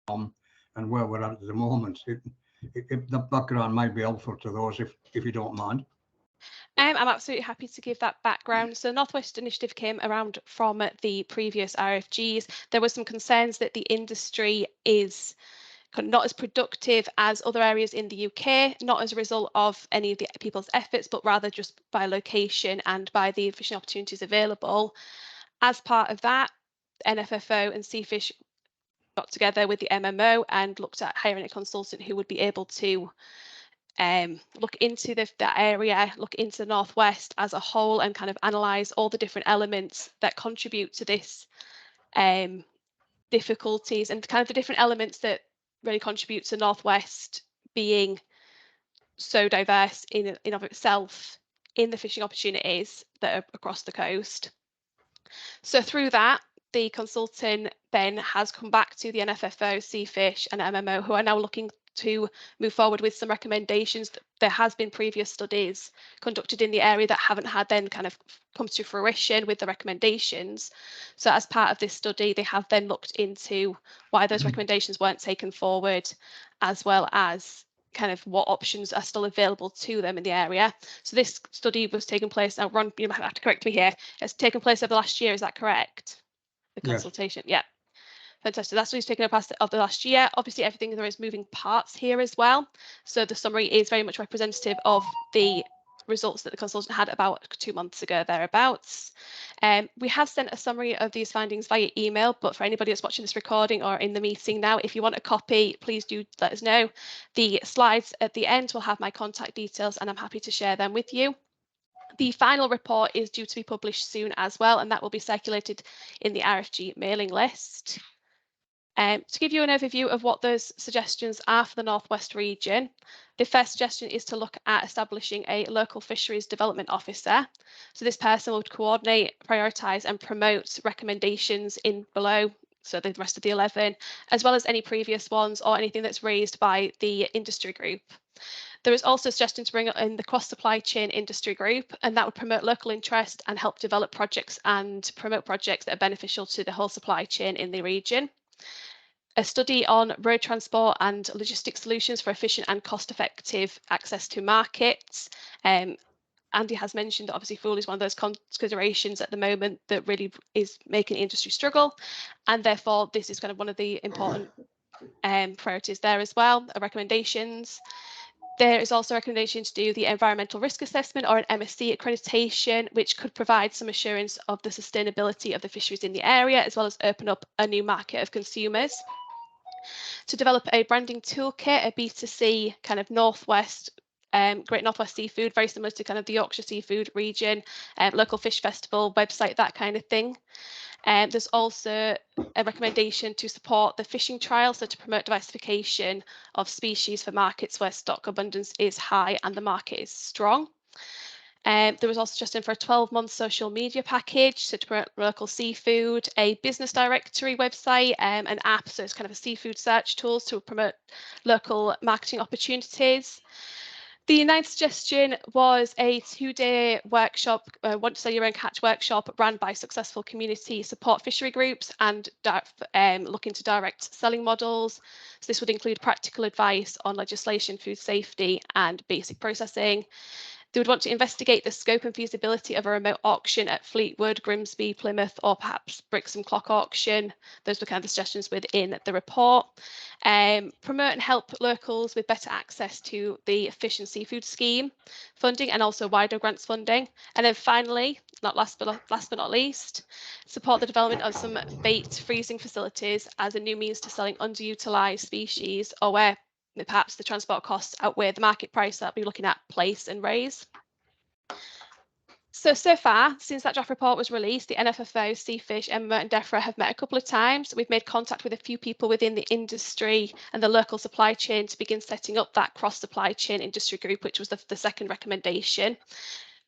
and where we're at the moment. The background might be helpful to those if you don't mind. I'm absolutely happy to give that background. So Northwest Initiative came around from the previous RFGs. There were some concerns that the industry is not as productive as other areas in the UK, not as a result of any of the people's efforts, but rather just by location and by the fishing opportunities available. As part of that, NFFO and Seafish got together with the MMO and looked at hiring a consultant who would be able to look into that area, look into the Northwest as a whole, and kind of analyse all the different elements that contribute to this difficulties, and kind of the different elements that really contribute to Northwest being so diverse in of itself in the fishing opportunities that are across the coast. So through that, the consultant then has come back to the NFFO, Seafish and MMO, who are now looking to move forward with some recommendations. There has been previous studies conducted in the area that haven't had then kind of come to fruition with the recommendations. So as part of this study, they have then looked into why those recommendations weren't taken forward, as well as kind of what options are still available to them in the area. So this study was taking place, now Ron, you might have to correct me here, it's taken place over the last year, is that correct? The consultation, yes. Yeah. Fantastic. That's what he's taken up of the last year. Obviously, everything there is moving parts here as well. So the summary is very much representative of the results that the consultant had about 2 months ago, thereabouts. We have sent a summary of these findings via email, but for anybody that's watching this recording or in the meeting now, if you want a copy, please do let us know. The slides at the end will have my contact details, and I'm happy to share them with you. The final report is due to be published soon as well, and that will be circulated in the RFG mailing list. To give you an overview of what those suggestions are for the Northwest region, the first suggestion is to look at establishing a local fisheries development officer. So this person would coordinate, prioritise and promote recommendations in below, so the rest of the 11, as well as any previous ones or anything that's raised by the industry group. There is also a suggestion to bring in the cross-supply chain industry group, and that would promote local interest and help develop projects and promote projects that are beneficial to the whole supply chain in the region. A study on road transport and logistics solutions for efficient and cost-effective access to markets. Andy has mentioned that obviously fuel is one of those considerations at the moment that really is making the industry struggle, and therefore this is kind of one of the important priorities there as well, recommendations. There is also a recommendation to do the environmental risk assessment or an MSc accreditation, which could provide some assurance of the sustainability of the fisheries in the area, as well as open up a new market of consumers. To develop a branding toolkit, a B2C kind of Northwest, Great Northwest Seafood, very similar to kind of the Yorkshire Seafood region, local fish festival website, that kind of thing. There's also a recommendation to support the fishing trial, so to promote diversification of species for markets where stock abundance is high and the market is strong. There was also suggestion for a 12-month social media package, so to promote local seafood, a business directory website, an app, so it's kind of a seafood search tools to promote local marketing opportunities. The ninth suggestion was a 2-day workshop, want to sell your own catch workshop, run by successful community support fishery groups and look into direct selling models. So this would include practical advice on legislation, food safety and basic processing. They would want to investigate the scope and feasibility of a remote auction at Fleetwood, Grimsby, Plymouth, or perhaps Bricks and Clock auction. Those were kind of the suggestions within the report. Promote and help locals with better access to the fish and seafood scheme funding and also wider grants funding. And then finally, last but not least, support the development of some bait freezing facilities as a new means to selling underutilised species, or where perhaps the transport costs outweigh the market price that we're looking at place and raise. So far, since that draft report was released, the NFFO, Seafish, MMO and DEFRA have met a couple of times. We've made contact with a few people within the industry and the local supply chain to begin setting up that cross-supply chain industry group, which was the second recommendation.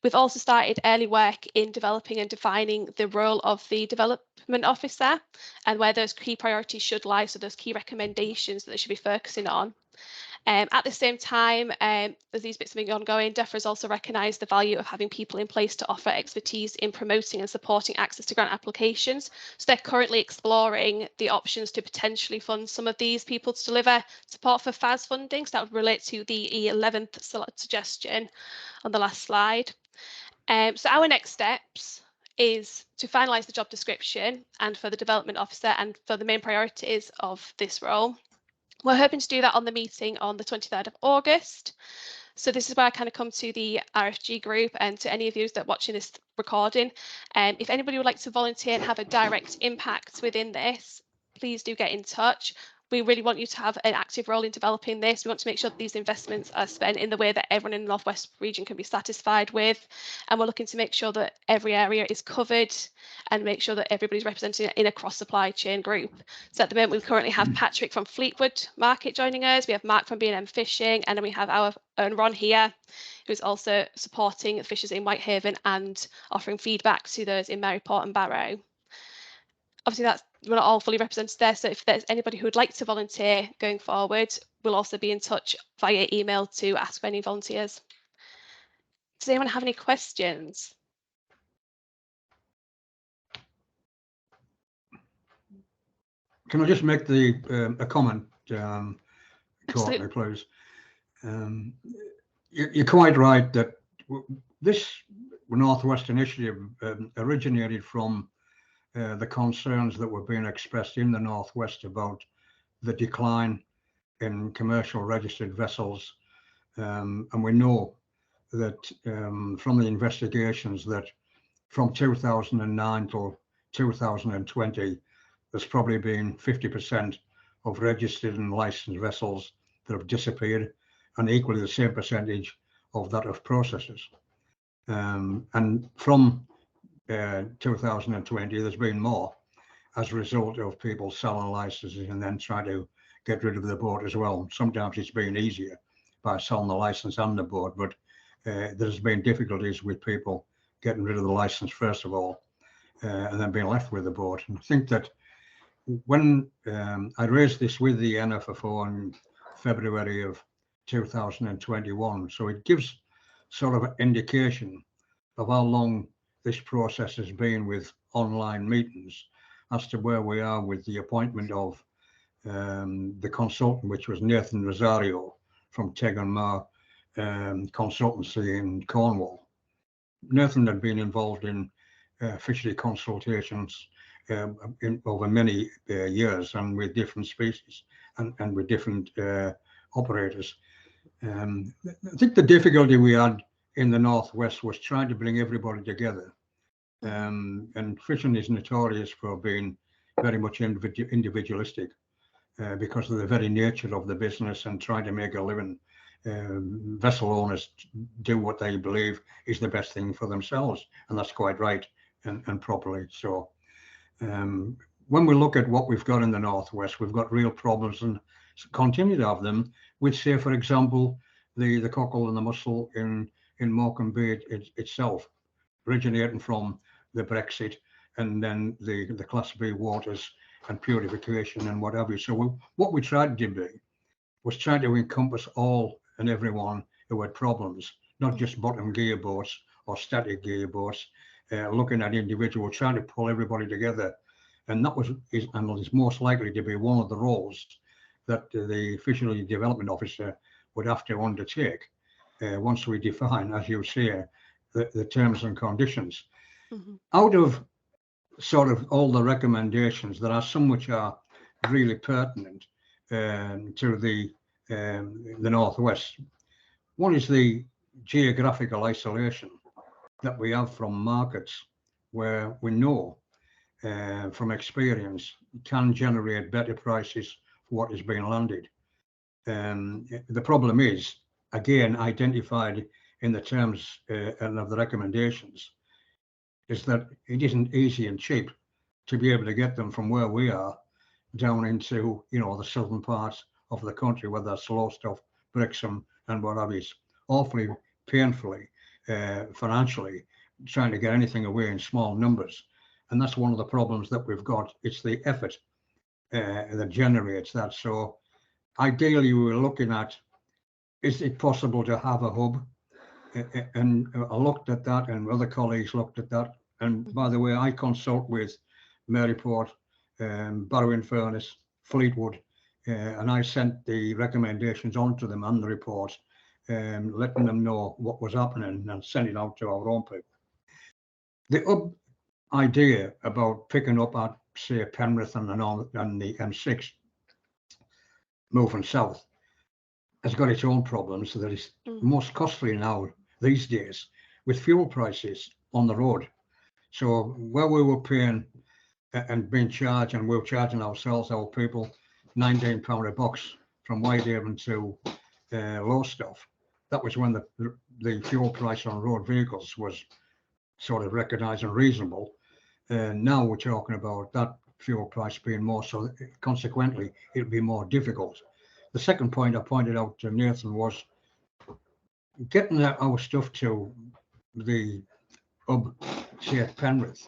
We've also started early work in developing and defining the role of the development officer and where those key priorities should lie, so those key recommendations that they should be focusing on. At the same time, as these bits have been ongoing, DEFRA has also recognised the value of having people in place to offer expertise in promoting and supporting access to grant applications. So they're currently exploring the options to potentially fund some of these people to deliver support for FAS funding. So that would relate to the 11th suggestion on the last slide. So our next steps is to finalise the job description and for the development officer and for the main priorities of this role. We're hoping to do that on the meeting on the 23rd of August. So this is where I kind of come to the RFG group and to any of you that are watching this recording. If anybody would like to volunteer and have a direct impact within this, please do get in touch. We really want you to have an active role in developing this. We want to make sure that these investments are spent in the way that everyone in the North West region can be satisfied with. And we're looking to make sure that every area is covered and make sure that everybody's represented in a cross supply chain group. So at the moment, we currently have Patrick from Fleetwood Market joining us. We have Mark from B&M Fishing, and then we have our own Ron here, who's also supporting the fishers in Whitehaven and offering feedback to those in Maryport and Barrow. Obviously, we're not all fully represented there, so if there's anybody who would like to volunteer going forward, we'll also be in touch via email to ask for any volunteers. Does anyone have any questions? Can I just make a comment, Courtney, please? You're quite right that this Northwest Initiative originated from the concerns that were being expressed in the Northwest about the decline in commercial registered vessels. And we know that from the investigations that from 2009 till 2020, there's probably been 50% of registered and licensed vessels that have disappeared, and equally the same percentage of that of processors. And from 2020, there's been more as a result of people selling licenses and then trying to get rid of the boat as well. Sometimes it's been easier by selling the license and the boat, but there's been difficulties with people getting rid of the license first of all, and then being left with the boat. And I think that when I raised this with the NFFO in February of 2021, so it gives sort of an indication of how long this process has been with online meetings as to where we are with the appointment of the consultant, which was Nathan Rosario from Tegan-Mar Consultancy in Cornwall. Nathan had been involved in fishery consultations over many years and with different species and with different operators. I think the difficulty we had in the Northwest was trying to bring everybody together. And fishing is notorious for being very much individualistic because of the very nature of the business and trying to make a living. Vessel owners do what they believe is the best thing for themselves, and that's quite right and properly so. When we look at what we've got in the Northwest, we've got real problems and continue to have them with, say, for example, the cockle and the mussel in Morecambe Bay itself, originating from the Brexit and then the Class B waters and purification and what have you. So what we tried to do was try to encompass all and everyone who had problems, not just bottom gear boats or static gear boats, looking at individual, trying to pull everybody together. And that is most likely to be one of the roles that the Fisheries Development Officer would have to undertake once we define, as you say, the terms and conditions. Out of sort of all the recommendations, there are some which are really pertinent to the Northwest. One is the geographical isolation that we have from markets where we know from experience can generate better prices for what is being landed. The problem is, again, identified in the terms and of the recommendations, is that it isn't easy and cheap to be able to get them from where we are down into, the southern parts of the country, whether that's Lowestoft, Brixham and what have you. It's awfully painfully financially trying to get anything away in small numbers. And that's one of the problems that we've got. It's the effort that generates that. So ideally we were looking at, is it possible to have a hub? And I looked at that, and other colleagues looked at that. And by the way, I consult with Maryport, Barrow-in-Furness, Fleetwood, and I sent the recommendations on to them and the report, letting them know what was happening and sending out to our own people. The hub idea about picking up at, say, Penrith and the M6 moving south has got its own problems. That is most costly now these days with fuel prices on the road. So where we were paying and being charged, and we were charging ourselves, our people, £19 a box from Whitehaven to Lowestoft, that was when the fuel price on road vehicles was sort of recognised and reasonable. Now we're talking about that fuel price being more, so consequently it'll be more difficult. The second point I pointed out to Nathan was getting our stuff to the hub, say at Penrith.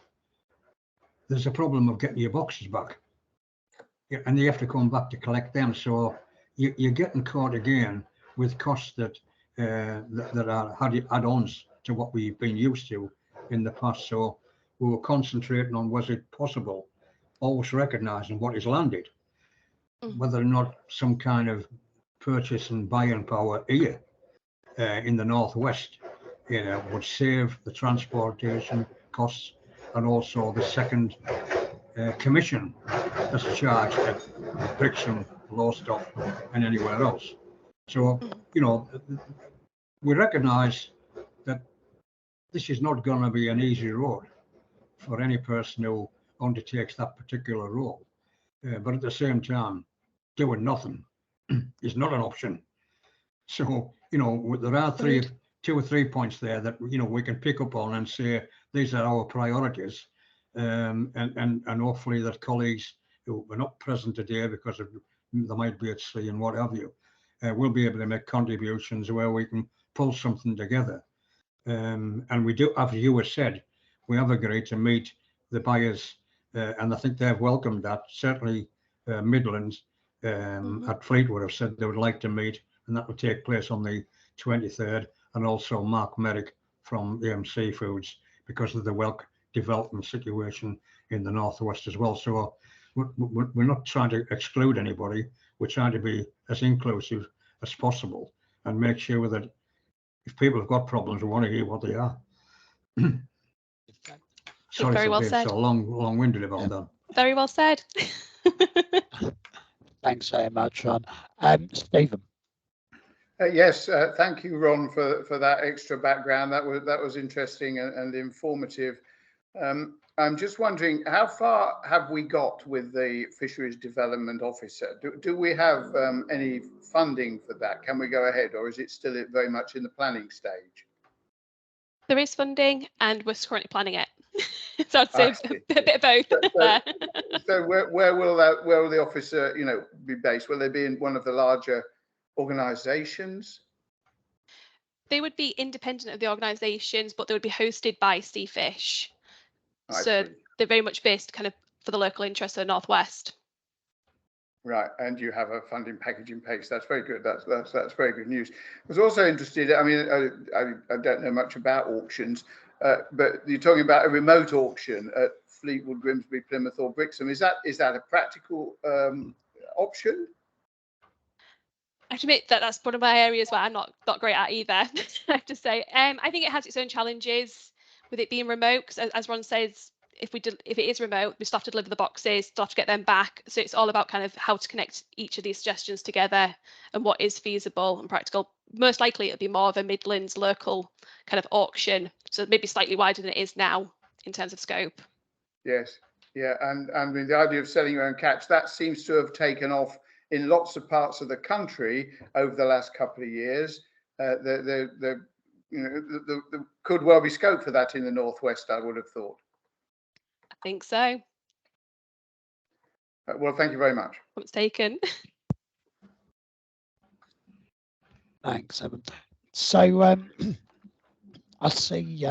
There's a problem of getting your boxes back, and you have to come back to collect them. So you're getting caught again with costs that are add-ons to what we've been used to in the past. So we were concentrating on, was it possible, always recognising what is landed, whether or not some kind of purchase and buying power here in the northwest, would save the transportation costs and also the second commission that's charged at Brixham, Lowestoft, and anywhere else. So, we recognise that this is not going to be an easy road for any person who undertakes that particular role. But at the same time, doing nothing is not an option. So, there are two or three points there that, we can pick up on and say, these are our priorities. And hopefully that colleagues who are not present today because they might be at sea and what have you, will be able to make contributions where we can pull something together. And we do, as you have said, we have agreed to meet the buyers, and I think they've welcomed that. Certainly Midlands at Fleetwood have said they would like to meet, and that will take place on the 23rd, and also Mark Merrick from AM Seafoods, because of the whelk development situation in the northwest as well. So we're not trying to exclude anybody. We're trying to be as inclusive as possible and make sure that if people have got problems, we want to hear what they are. Sorry very for well being said. so long-winded about that. Very well said. Thanks very much, Ron. Stephen. Yes, thank you, Ron, for that extra background. That was interesting and informative. I'm just wondering, how far have we got with the Fisheries Development Officer? Do we have any funding for that? Can we go ahead, or is it still very much in the planning stage? There is funding, and we're currently planning it. So I'd say a bit of both. So where will the officer, be based? Will they be in one of the larger organisations? They would be independent of the organisations, but they would be hosted by Seafish. So they're very much based kind of for the local interests of the Northwest. Right, and you have a funding package in place. That's very good. That's very good news. I was also interested. I mean, I don't know much about auctions, but you're talking about a remote auction at Fleetwood, Grimsby, Plymouth, or Brixham. Is that a practical option? I have to admit that that's one of my areas where I'm not great at either. I have to say. I think it has its own challenges with it being remote, because as Ron says, if it is remote, we still have to deliver the boxes, still have to get them back. So it's all about kind of how to connect each of these suggestions together and what is feasible and practical. Most likely it'll be more of a Midlands local kind of auction, so maybe slightly wider than it is now in terms of scope. Yes, yeah, and with the idea of selling your own catch, that seems to have taken off in lots of parts of the country over the last couple of years. There could well be scope for that in the Northwest, I would have thought. I think so. Well, thank you very much. It's taken. Thanks, Evan. So I see,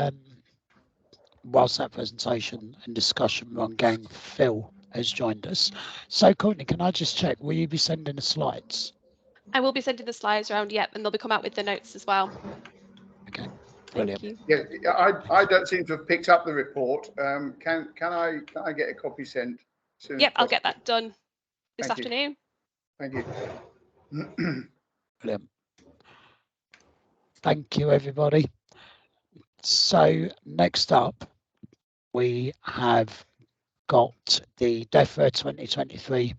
whilst that presentation and discussion were ongoing, Phil has joined us. So Courtney, can I just check, will you be sending the slides? I will be sending the slides around, yep, and they'll be come out with the notes as well. Okay, Thank brilliant. you. Yeah, I don't seem to have picked up the report. Can I get a copy sent as soon as Yep, I'll get possible? that done this Thank you. afternoon. Thank you. Brilliant. Thank you, everybody. So next up, we have got the DEFRA 2023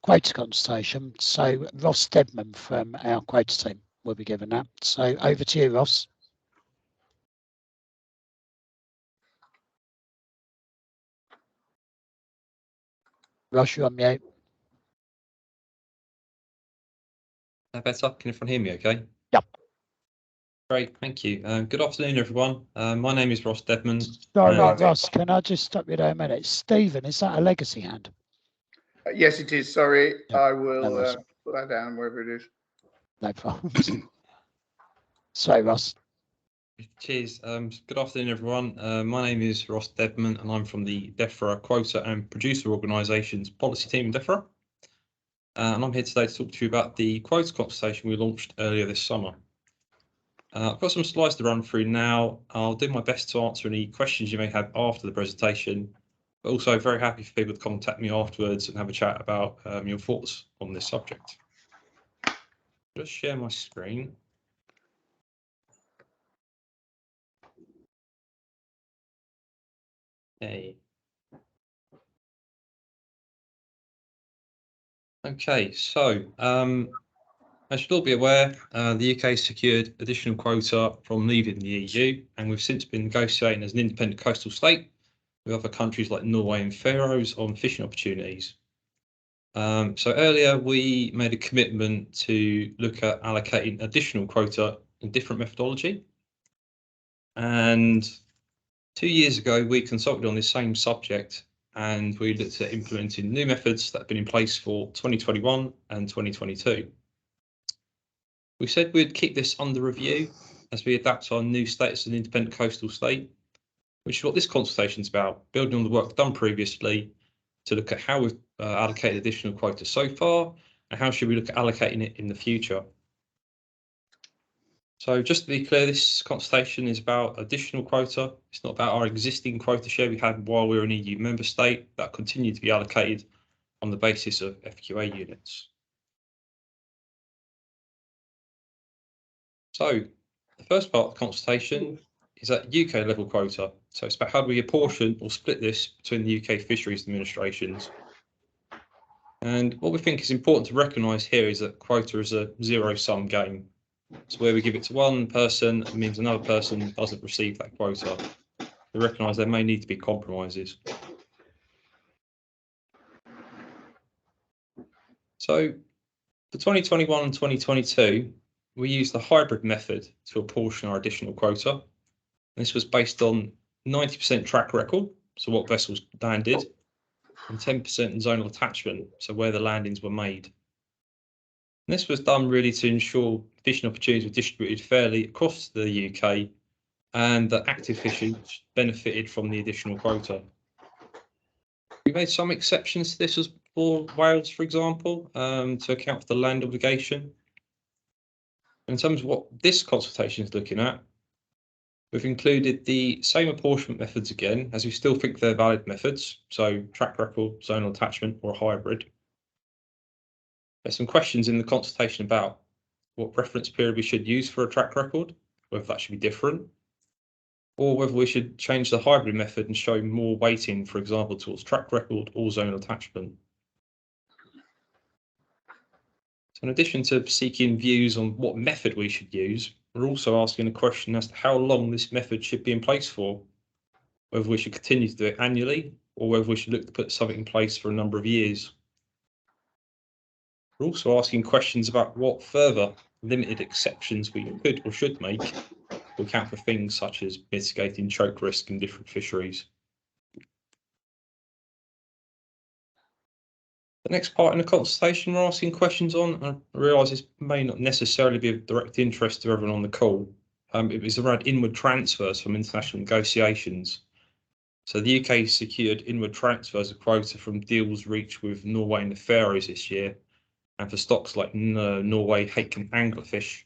quota consultation. So Ross Stedman from our quota team will be giving that. So over to you, Ross. Ross, you're on mute. Better? Can everyone hear me okay? Yep. Great, thank you. Good afternoon, everyone. My name is Ross Dedman. Sorry, Right. Ross, can I just stop you there a minute? Stephen, is that a legacy hand? Yes, it is. Sorry, Yeah, I no will worries. put that down wherever it is. No problems. Sorry, Ross. Cheers. Good afternoon, everyone. My name is Ross Dedman, and I'm from the DEFRA Quota and Producer Organisations Policy Team in DEFRA. And I'm here today to talk to you about the quota consultation we launched earlier this summer. I've got some slides to run through now. I'll do my best to answer any questions you may have after the presentation, but also very happy for people to contact me afterwards and have a chat about your thoughts on this subject. Just share my screen. Okay, so as you'll all be aware, the UK secured additional quota from leaving the EU, and we've since been negotiating as an independent coastal state with other countries like Norway and Faroes on fishing opportunities. So earlier we made a commitment to look at allocating additional quota in different methodology. And 2 years ago, we consulted on this same subject and we looked at implementing new methods that have been in place for 2021 and 2022. We said we'd keep this under review as we adapt our new status as an independent coastal state, which is what this consultation is about, building on the work done previously to look at how we've allocated additional quota so far and how should we look at allocating it in the future. So just to be clear, this consultation is about additional quota. It's not about our existing quota share we had while we were an EU member state that continued to be allocated on the basis of FQA units. So the first part of the consultation is at UK level quota. So it's about how do we apportion or split this between the UK fisheries administrations. And what we think is important to recognise here is that quota is a zero-sum game. So where we give it to one person, it means another person doesn't receive that quota. We recognise there may need to be compromises. So for 2021 and 2022, we used the hybrid method to apportion our additional quota. This was based on 90% track record, so what vessels landed, and 10% zonal attachment, so where the landings were made. And this was done really to ensure fishing opportunities were distributed fairly across the UK and that active fishing benefited from the additional quota. We made some exceptions to this as for Wales, for example, to account for the land obligation. In terms of what this consultation is looking at, we've included the same apportionment methods again, as we still think they're valid methods, so track record, zonal attachment, or a hybrid. There's some questions in the consultation about what reference period we should use for a track record, whether that should be different, or whether we should change the hybrid method and show more weighting, for example, towards track record or zonal attachment. So in addition to seeking views on what method we should use, we're also asking a question as to how long this method should be in place for, whether we should continue to do it annually or whether we should look to put something in place for a number of years. We're also asking questions about what further limited exceptions we could or should make to account for things such as mitigating choke risk in different fisheries. The next part in the consultation we're asking questions on, I realise this may not necessarily be of direct interest to everyone on the call. It was around inward transfers from international negotiations. So the UK secured inward transfers of quota from deals reached with Norway and the Faroes this year, And for stocks like Norway, hake and anglerfish,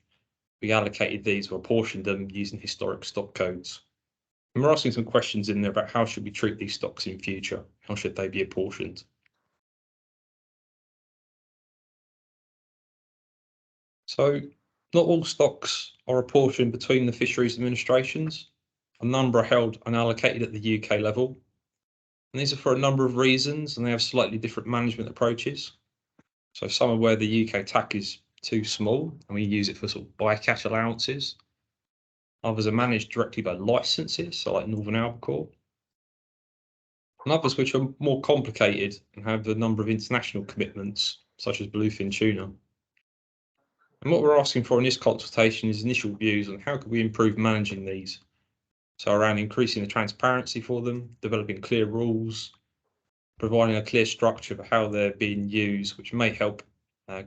we allocated these or apportioned them using historic stock codes. And we're asking some questions in there about how should we treat these stocks in future? How should they be apportioned? So not all stocks are apportioned between the fisheries administrations. A number are held unallocated at the UK level. And these are for a number of reasons, and they have slightly different management approaches. So some are where the UK TAC is too small, and we use it for sort of bycatch allowances. Others are managed directly by licenses, so like Northern Albacore. And others which are more complicated and have a number of international commitments, such as bluefin tuna. And what we're asking for in this consultation is initial views on how could we improve managing these. So around increasing the transparency for them, developing clear rules, providing a clear structure for how they're being used, which may help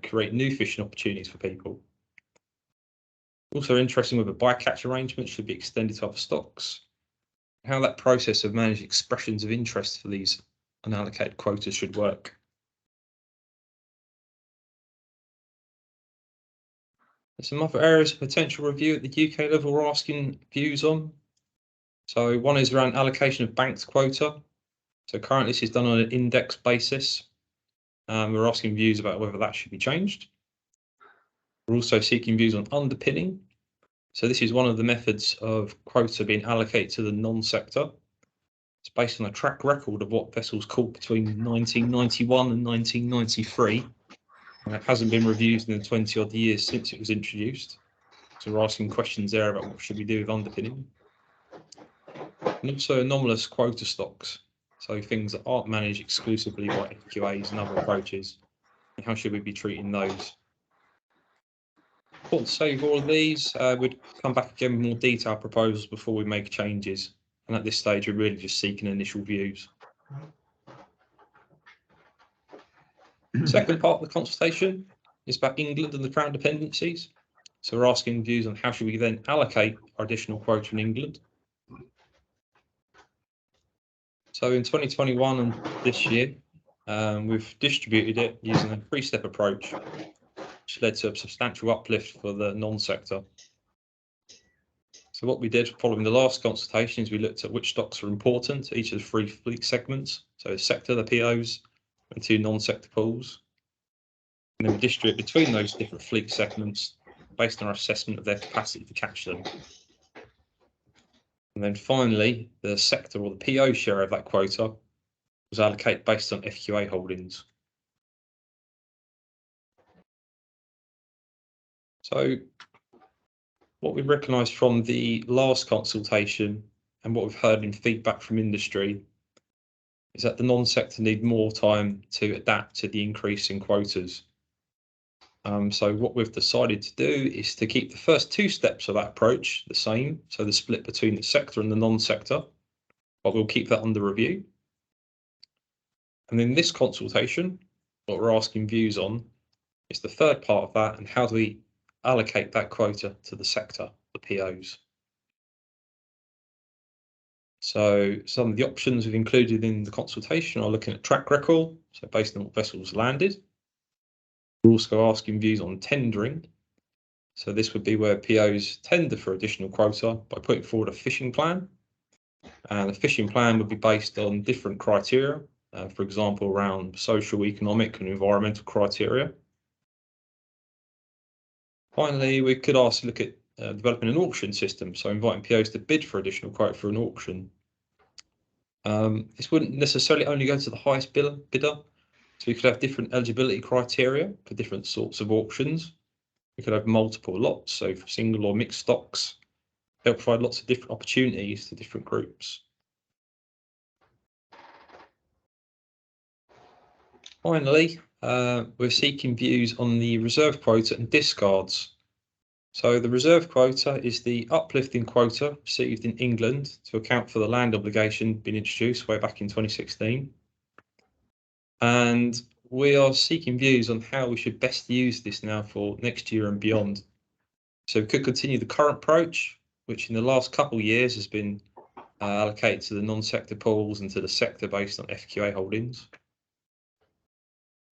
create new fishing opportunities for people. Also interesting whether bycatch arrangements should be extended to other stocks, how that process of managing expressions of interest for these unallocated quotas should work. There's some other areas of potential review at the UK level we're asking views on. So one is around allocation of banked quota. So currently this is done on an index basis. We're asking views about whether that should be changed. We're also seeking views on underpinning. So this is one of the methods of quota being allocated to the non-sector. It's based on a track record of what vessels caught between 1991 and 1993. And it hasn't been reviewed in the 20 odd years since it was introduced. So we're asking questions there about what should we do with underpinning. And also anomalous quota stocks. So things that aren't managed exclusively by FQAs and other approaches. And how should we be treating those? Important to say with all of these, we'd come back again with more detailed proposals before we make changes. And at this stage, we're really just seeking initial views. Second part of the consultation is about England and the Crown dependencies. So we're asking views on how should we then allocate our additional quota in England. So in 2021 and this year, we've distributed it using a three-step approach, which led to a substantial uplift for the non-sector. So what we did following the last consultation is we looked at which stocks are important to each of the three fleet segments. So the sector, the POs, and two non-sector pools. And then we distribute between those different fleet segments based on our assessment of their capacity to catch them. And then finally, the sector or the PO share of that quota was allocated based on FQA holdings. So what we recognised from the last consultation and what we've heard in feedback from industry is that the non-sector need more time to adapt to the increase in quotas. So what we've decided to do is to keep the first two steps of that approach the same, so the split between the sector and the non-sector, but we'll keep that under review. And in this consultation, what we're asking views on is the third part of that, and how do we allocate that quota to the sector, the POs. So some of the options we've included in the consultation are looking at track record, so based on what vessels landed. We're also asking views on tendering. So this would be where POs tender for additional quota by putting forward a fishing plan. And the fishing plan would be based on different criteria, for example, around social, economic and environmental criteria. Finally, we could also look at developing an auction system, so inviting POs to bid for additional quote for an auction. This wouldn't necessarily only go to the highest bidder, so we could have different eligibility criteria for different sorts of auctions. We could have multiple lots, so for single or mixed stocks. They'll provide lots of different opportunities to different groups. Finally, we're seeking views on the reserve quota and discards. So the reserve quota is the uplifting quota received in England to account for the land obligation being introduced way back in 2016. And we are seeking views on how we should best use this now for next year and beyond. So we could continue the current approach, which in the last couple of years has been allocated to the non-sector pools and to the sector based on FQA holdings.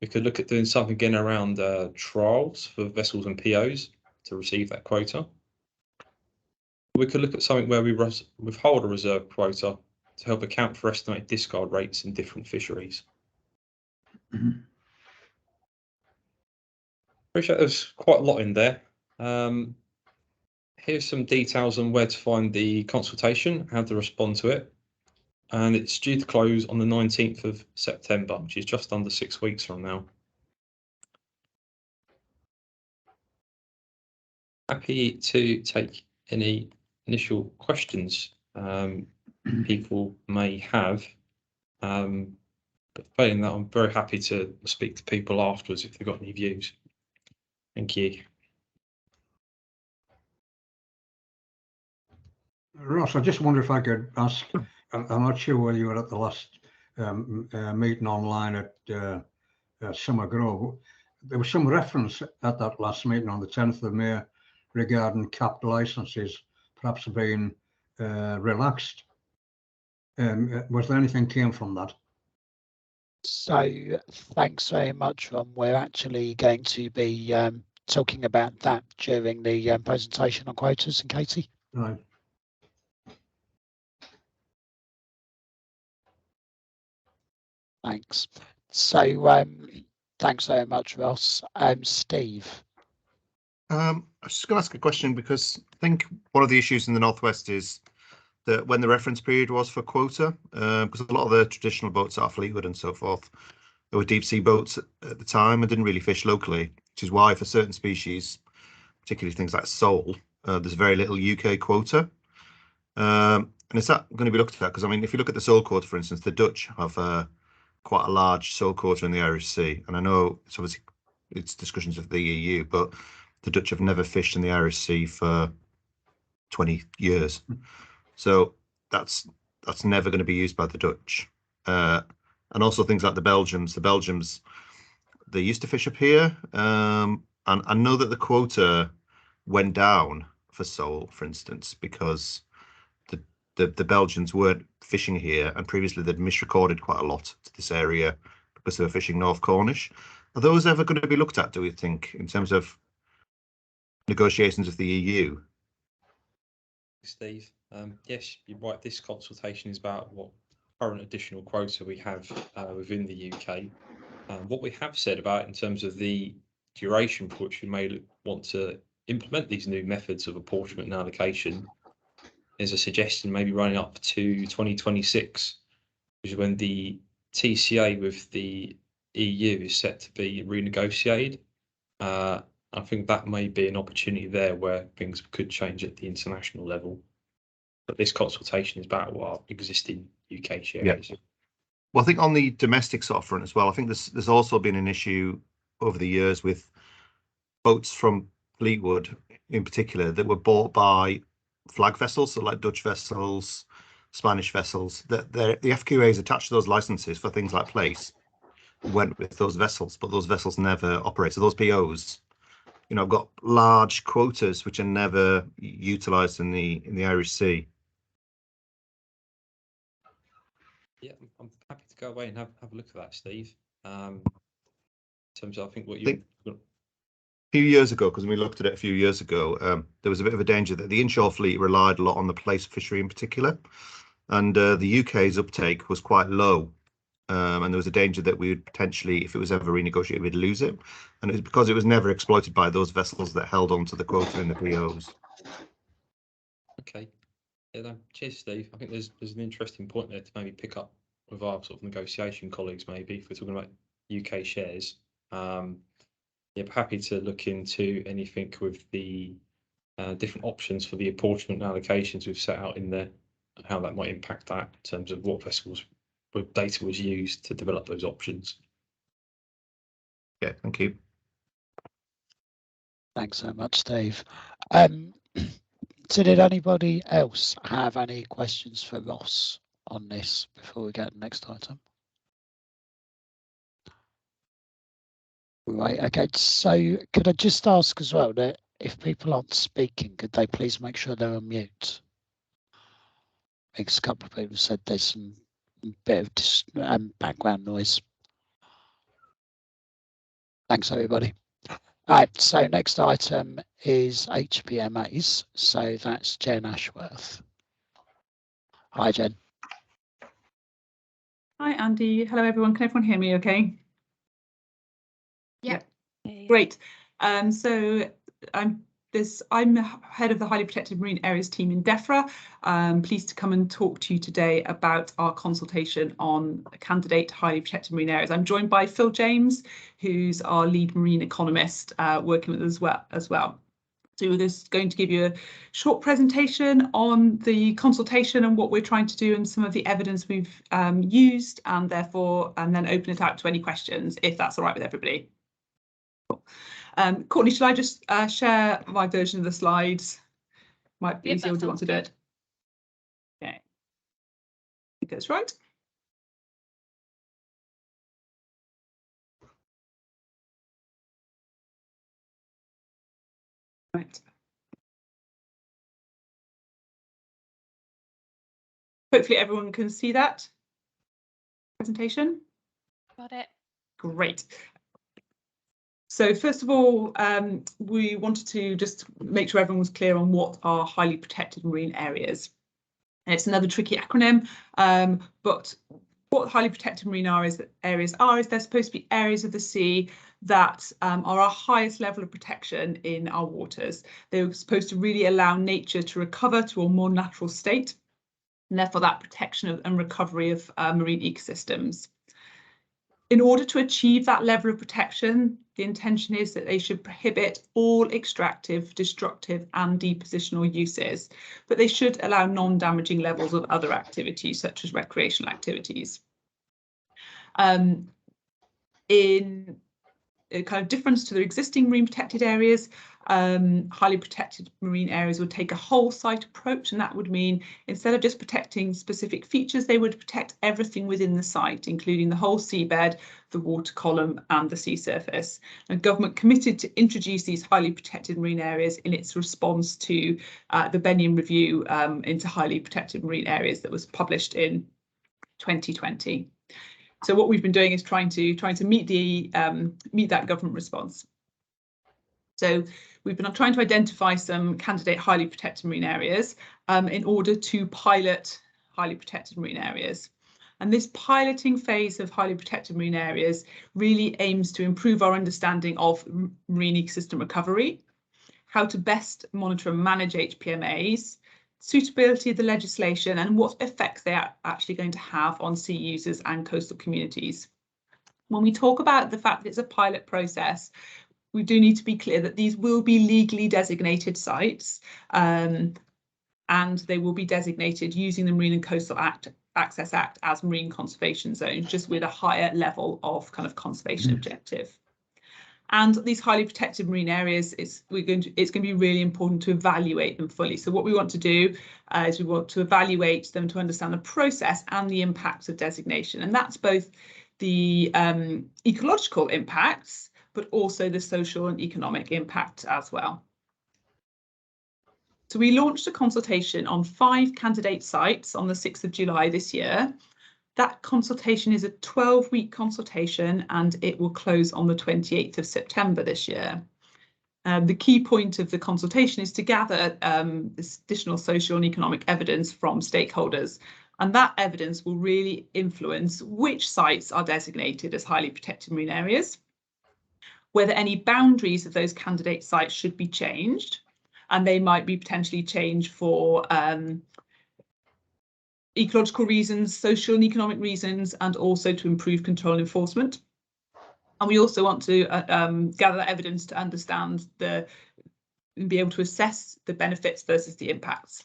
We could look at doing something again around trials for vessels and POs to receive that quota. We could look at something where we withhold a reserve quota to help account for estimated discard rates in different fisheries. Appreciate there's quite a lot in there. Here's some details on where to find the consultation, how to respond to it. And it's due to close on the 19th of September, which is just under 6 weeks from now. Happy to take any initial questions people may have. But failing that, I'm very happy to speak to people afterwards if they've got any views. Thank you. Ross, I just wonder if I could ask, I'm not sure whether you were at the last meeting online at Summer Grove. There was some reference at that last meeting on the 10th of May regarding capped licenses perhaps being relaxed. Was there anything came from that? So thanks very much, Ron. We're actually going to be talking about that during the presentation on quotas, and Katie. Right. Thanks. So thanks very much, Ross. Steve. I was just going to ask a question because I think one of the issues in the Northwest is that when the reference period was for quota, because a lot of the traditional boats are Fleetwood and so forth, there were deep sea boats at the time and didn't really fish locally, which is why for certain species, particularly things like sole, there's very little UK quota. And is that going to be looked at? Because I mean, if you look at the sole quota, for instance, the Dutch have quite a large sole quota in the Irish Sea, and I know it's obviously it's discussions of the EU, but the Dutch have never fished in the Irish Sea for 20 years, so that's never going to be used by the Dutch. And also things like the Belgians, they used to fish up here, and I know that the quota went down for sole, for instance, because the Belgians weren't fishing here, and previously they'd misrecorded quite a lot to this area because they were fishing North Cornish. Are those ever going to be looked at, do we think, in terms of negotiations with the EU? Steve, yes, you're right. This consultation is about what current additional quota we have within the UK. What we have said about in terms of the duration for which we may want to implement these new methods of apportionment and allocation is a suggestion maybe running up to 2026, which is when the TCA with the EU is set to be renegotiated. I think that may be an opportunity there where things could change at the international level. But this consultation is about what our existing UK share is. Well, I think on the domestic sort of front as well, I think there's also been an issue over the years with boats from Fleetwood in particular that were bought by flag vessels, so like Dutch vessels, Spanish vessels, that the FQAs attached to those licenses for things like place went with those vessels, but those vessels never operate. So those POs, you know, have got large quotas which are never utilised in the Irish Sea. Yeah, I'm happy to go away and have a look at that, Steve. In terms of, I think what you. A few years ago, because we looked at it a few years ago, there was a bit of a danger that the inshore fleet relied a lot on the place fishery in particular, and the UK's uptake was quite low, and there was a danger that we would potentially, if it was ever renegotiated, we'd lose it, and it was because it was never exploited by those vessels that held on to the quota in the POs. Okay, yeah, no, cheers, Steve. I think there's an interesting point there to maybe pick up with our sort of negotiation colleagues, maybe if we're talking about UK shares. Yeah, happy to look into anything with the different options for the apportionment and allocations we've set out in there, and how that might impact that in terms of what vessels, what data was used to develop those options. Yeah, thank you. Thanks so much, Steve. So did anybody else have any questions for Ross on this before we get to the next item? Right, okay, so could I just ask as well that if people aren't speaking, could they please make sure they're on mute? Because a couple of people said there's some bit of background noise. Thanks, everybody. Right, so next item is HPMAs. So that's Jen Ashworth. Hi, Jen. Hi, Andy. Hello, everyone. Can everyone hear me okay? Yeah. Great. So I'm head of the Highly Protected Marine Areas team in DEFRA. I'm pleased to come and talk to you today about our consultation on candidate highly protected marine areas. I'm joined by Phil James, who's our lead marine economist, working with us as well. So we're just going to give you a short presentation on the consultation and what we're trying to do and some of the evidence we've used, and then open it out to any questions, if that's all right with everybody. Courtney, should I just share my version of the slides? Might be easier. Or do you want to do it? Okay. I think that's right. Right. Hopefully everyone can see that presentation. Got it. Great. So first of all, we wanted to just make sure everyone was clear on what are highly protected marine areas. And it's another tricky acronym, but what highly protected marine areas are is they're supposed to be areas of the sea that are our highest level of protection in our waters. They're supposed to really allow nature to recover to a more natural state, and therefore that protection and recovery of marine ecosystems. In order to achieve that level of protection, the intention is that they should prohibit all extractive, destructive and depositional uses, but they should allow non-damaging levels of other activities such as recreational activities. In a kind of difference to the existing marine protected areas, highly protected marine areas would take a whole site approach, and that would mean instead of just protecting specific features, they would protect everything within the site, including the whole seabed, the water column and the sea surface. And government committed to introduce these highly protected marine areas in its response to the Bennion Review into highly protected marine areas that was published in 2020. So what we've been doing is trying to meet that government response. So we've been trying to identify some candidate highly protected marine areas in order to pilot highly protected marine areas. And this piloting phase of highly protected marine areas really aims to improve our understanding of marine ecosystem recovery, how to best monitor and manage HPMAs, suitability of the legislation and what effects they are actually going to have on sea users and coastal communities. When we talk about the fact that it's a pilot process, we do need to be clear that these will be legally designated sites, and they will be designated using the Marine and Coastal Access Act as marine conservation zones, just with a higher level of kind of conservation objective. And these highly protected marine areas, it's going to be really important to evaluate them fully. So what we want to do is we want to evaluate them to understand the process and the impacts of designation. And that's both the ecological impacts, but also the social and economic impact as well. So we launched a consultation on 5 candidate sites on the 6th of July this year. That consultation is a 12-week consultation and it will close on the 28th of September this year. The key point of the consultation is to gather this additional social and economic evidence from stakeholders, and that evidence will really influence which sites are designated as highly protected marine areas, whether any boundaries of those candidate sites should be changed, and they might be potentially changed for ecological reasons, social and economic reasons, and also to improve control and enforcement. And we also want to gather that evidence to understand and be able to assess the benefits versus the impacts.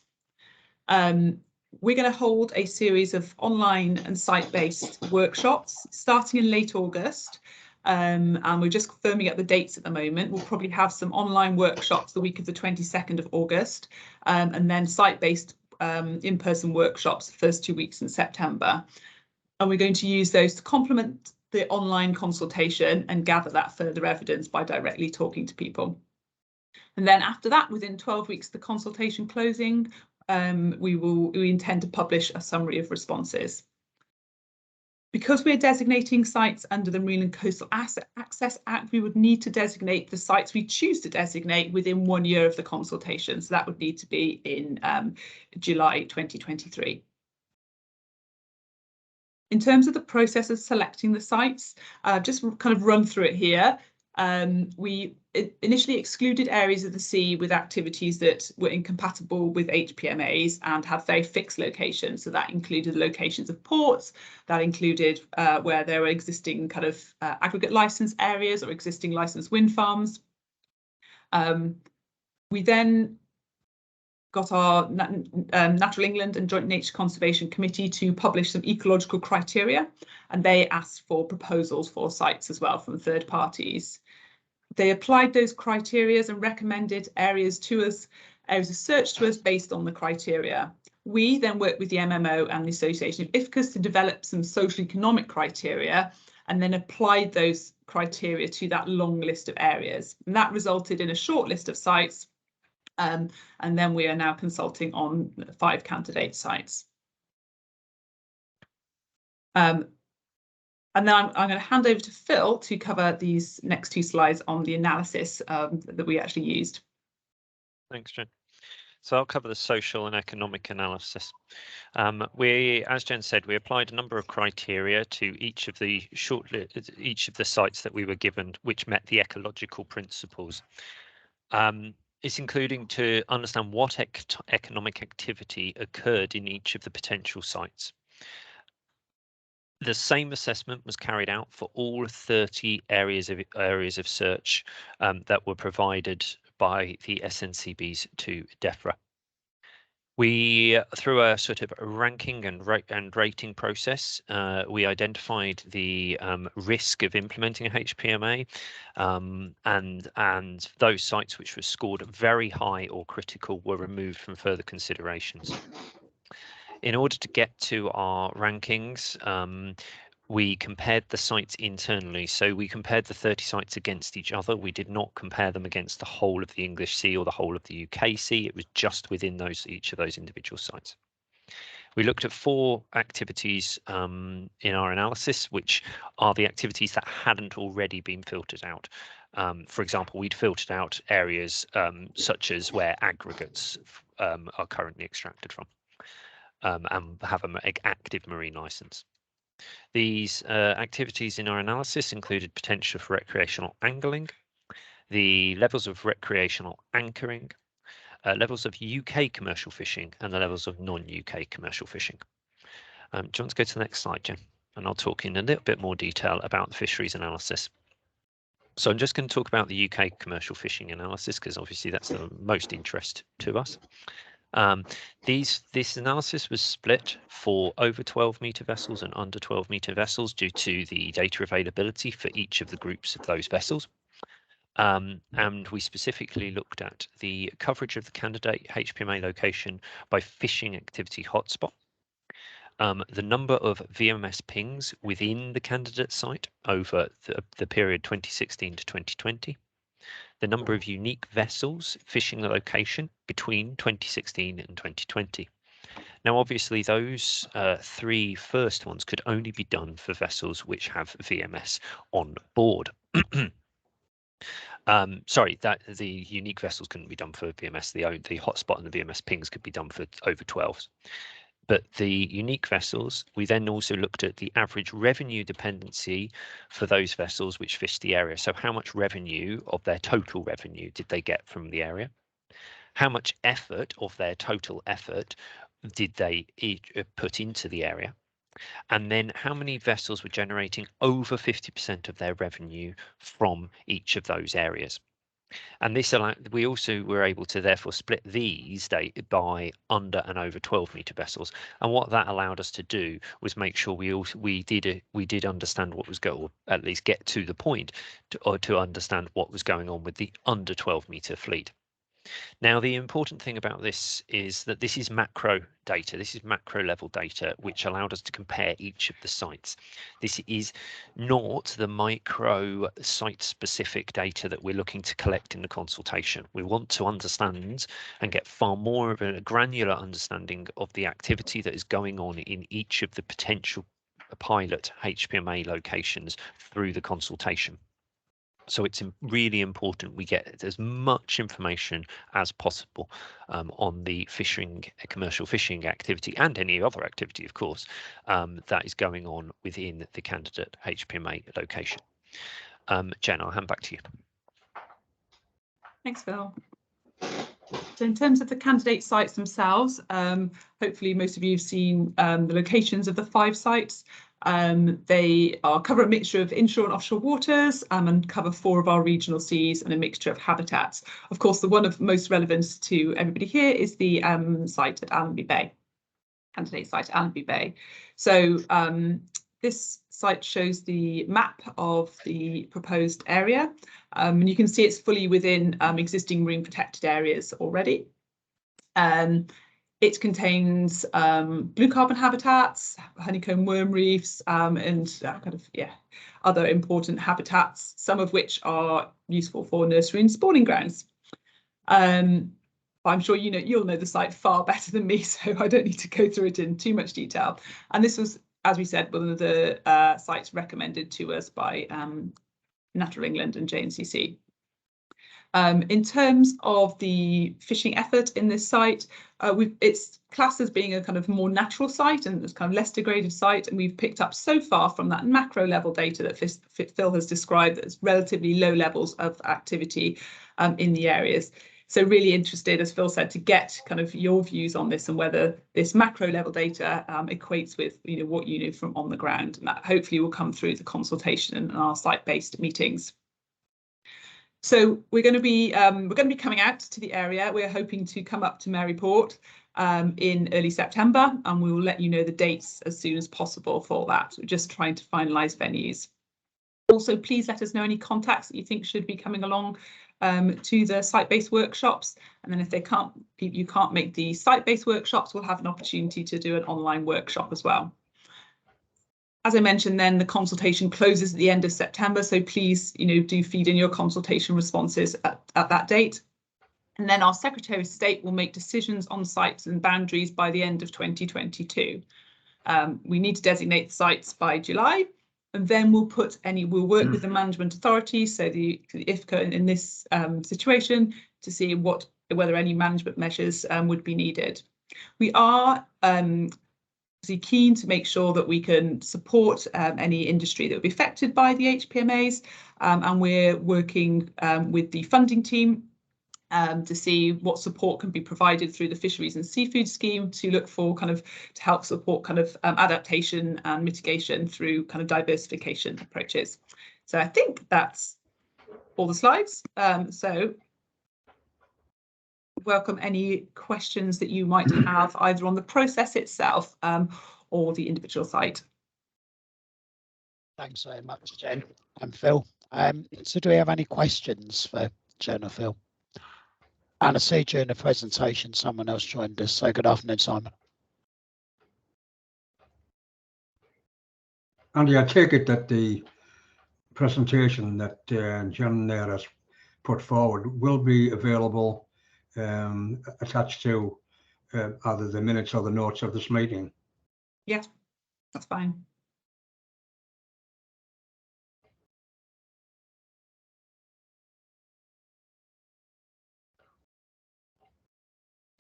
We're going to hold a series of online and site-based workshops starting in late August. And we're just firming up the dates at the moment. We'll probably have some online workshops the week of the 22nd of August, and then site-based in-person workshops the first 2 weeks in September. And we're going to use those to complement the online consultation and gather that further evidence by directly talking to people. And then after that, within 12 weeks of the consultation closing, we intend to publish a summary of responses. Because we're designating sites under the Marine and Coastal Asset Access Act, we would need to designate the sites we choose to designate within 1 year of the consultation. So that would need to be in July 2023. In terms of the process of selecting the sites, just kind of run through it here. We initially excluded areas of the sea with activities that were incompatible with HPMAs and have very fixed locations. So that included locations of ports, that included where there were existing kind of aggregate license areas or existing licensed wind farms. We then got our Natural England and Joint Nature Conservation Committee to publish some ecological criteria, and they asked for proposals for sites as well from third parties. They applied those criteria and recommended areas of search to us based on the criteria. We then worked with the MMO and the Association of IFCAs to develop some social economic criteria and then applied those criteria to that long list of areas. And that resulted in a short list of sites. And then we are now consulting on 5 candidate sites. And then I'm going to hand over to Phil to cover these next 2 slides on the analysis that we actually used. Thanks, Jen. So I'll cover the social and economic analysis. As Jen said, we applied a number of criteria to each of the sites that we were given, which met the ecological principles. It's including to understand what economic activity occurred in each of the potential sites. The same assessment was carried out for all 30 areas of search that were provided by the SNCBs to DEFRA. We, through a sort of ranking and rating process, we identified the risk of implementing a HPMA, and those sites which were scored very high or critical were removed from further considerations. In order to get to our rankings, we compared the sites internally. So we compared the 30 sites against each other. We did not compare them against the whole of the English Sea or the whole of the UK Sea. It was just within each of those individual sites. We looked at 4 activities in our analysis, which are the activities that hadn't already been filtered out. For example, we'd filtered out areas such as where aggregates are currently extracted from and have an active marine licence. These activities in our analysis included potential for recreational angling, the levels of recreational anchoring, levels of UK commercial fishing, and the levels of non-UK commercial fishing. Do you want to go to the next slide, Jen? And I'll talk in a little bit more detail about the fisheries analysis. So I'm just going to talk about the UK commercial fishing analysis because obviously that's the most interest to us. This analysis was split for over 12-metre vessels and under 12-metre vessels due to the data availability for each of the groups of those vessels. And we specifically looked at the coverage of the candidate HPMA location by fishing activity hotspot, the number of VMS pings within the candidate site over the period 2016 to 2020, the number of unique vessels fishing the location between 2016 and 2020. Now, obviously, those 3 first ones could only be done for vessels which have VMS on board. Sorry, that the unique vessels couldn't be done for VMS. The hotspot and the VMS pings could be done for over 12s. But the unique vessels, we then also looked at the average revenue dependency for those vessels which fished the area. So how much revenue of their total revenue did they get from the area? How much effort of their total effort did they put into the area? And then how many vessels were generating over 50% of their revenue from each of those areas? And this allowed, we also were able to therefore split these by under and over 12-metre vessels. And what that allowed us to do was make sure we did understand what was going, or at least get to the point to understand what was going on with the under 12-metre fleet. Now, the important thing about this is that this is macro data. This is macro level data, which allowed us to compare each of the sites. This is not the micro site specific data that we're looking to collect in the consultation. We want to understand and get far more of a granular understanding of the activity that is going on in each of the potential pilot HPMA locations through the consultation. So it's really important we get as much information as possible on the commercial fishing activity, and any other activity, of course, that is going on within the candidate HPMA location. Jen, I'll hand back to you. Thanks, Phil. So in terms of the candidate sites themselves, hopefully most of you have seen the locations of the 5 sites. They cover a mixture of inshore and offshore waters, and cover 4 of our regional seas and a mixture of habitats. Of course, the one of most relevance to everybody here is the site at Allenby Bay, candidate site at Allenby Bay. So this site shows the map of the proposed area, and you can see it's fully within existing marine protected areas already. It contains blue carbon habitats, honeycomb worm reefs, and other important habitats, some of which are useful for nursery and spawning grounds. I'm sure you'll know the site far better than me, so I don't need to go through it in too much detail. And this was, as we said, one of the sites recommended to us by Natural England and JNCC. In terms of the fishing effort in this site, it's classed as being a kind of more natural site and it's kind of less degraded site, and we've picked up so far from that macro level data that Phil has described as relatively low levels of activity in the areas. So really interested, as Phil said, to get kind of your views on this and whether this macro level data equates with what you know from on the ground, and that hopefully will come through the consultation and our site-based meetings. So we're going to be coming out to the area. We're hoping to come up to Maryport in early September, and we will let you know the dates as soon as possible for that. We're just trying to finalise venues. Also, please let us know any contacts that you think should be coming along to the site-based workshops, and then if you can't make the site-based workshops, we'll have an opportunity to do an online workshop as well. As I mentioned, then the consultation closes at the end of September, so please do feed in your consultation responses at that date. And then our Secretary of State will make decisions on sites and boundaries by the end of 2022. We need to designate the sites by July, and then we'll work with the management authorities, so the IFCA in this situation, to see whether any management measures would be needed. We are keen to make sure that we can support any industry that would be affected by the HPMAs, and we're working with the funding team to see what support can be provided through the Fisheries and Seafood Scheme to look for to help support adaptation and mitigation through diversification approaches. So I think that's all the slides. So welcome any questions that you might have either on the process itself or the individual site. Thanks very much, Jen and Phil. So do we have any questions for Jen or Phil? And I see during the presentation someone else joined us, so good afternoon, Simon. Andy, I take it that the presentation that Jen there has put forward will be available attached to either the minutes or the notes of this meeting. Yeah, that's fine.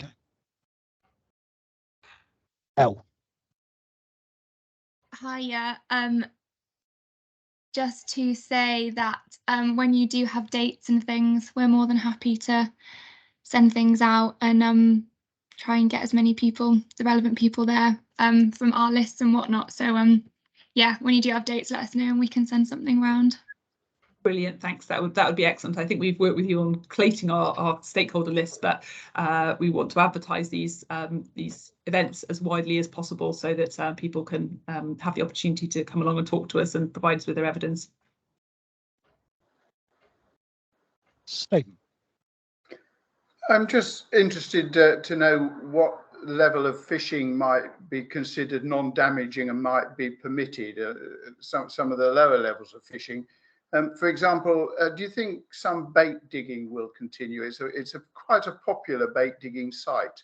Okay. Elle. Hiya. Just to say that when you do have dates and things, we're more than happy to send things out and try and get as many people, the relevant people there from our lists and whatnot. So yeah, when you do have dates, let us know and we can send something round. Brilliant, thanks. That would be excellent. I think we've worked with you on collating our stakeholder list, but we want to advertise these events as widely as possible so that people can have the opportunity to come along and talk to us and provide us with their evidence. Stephen. I'm just interested to know what level of fishing might be considered non-damaging and might be permitted, some of the lower levels of fishing. For example, do you think some bait digging will continue? It's quite a popular bait digging site.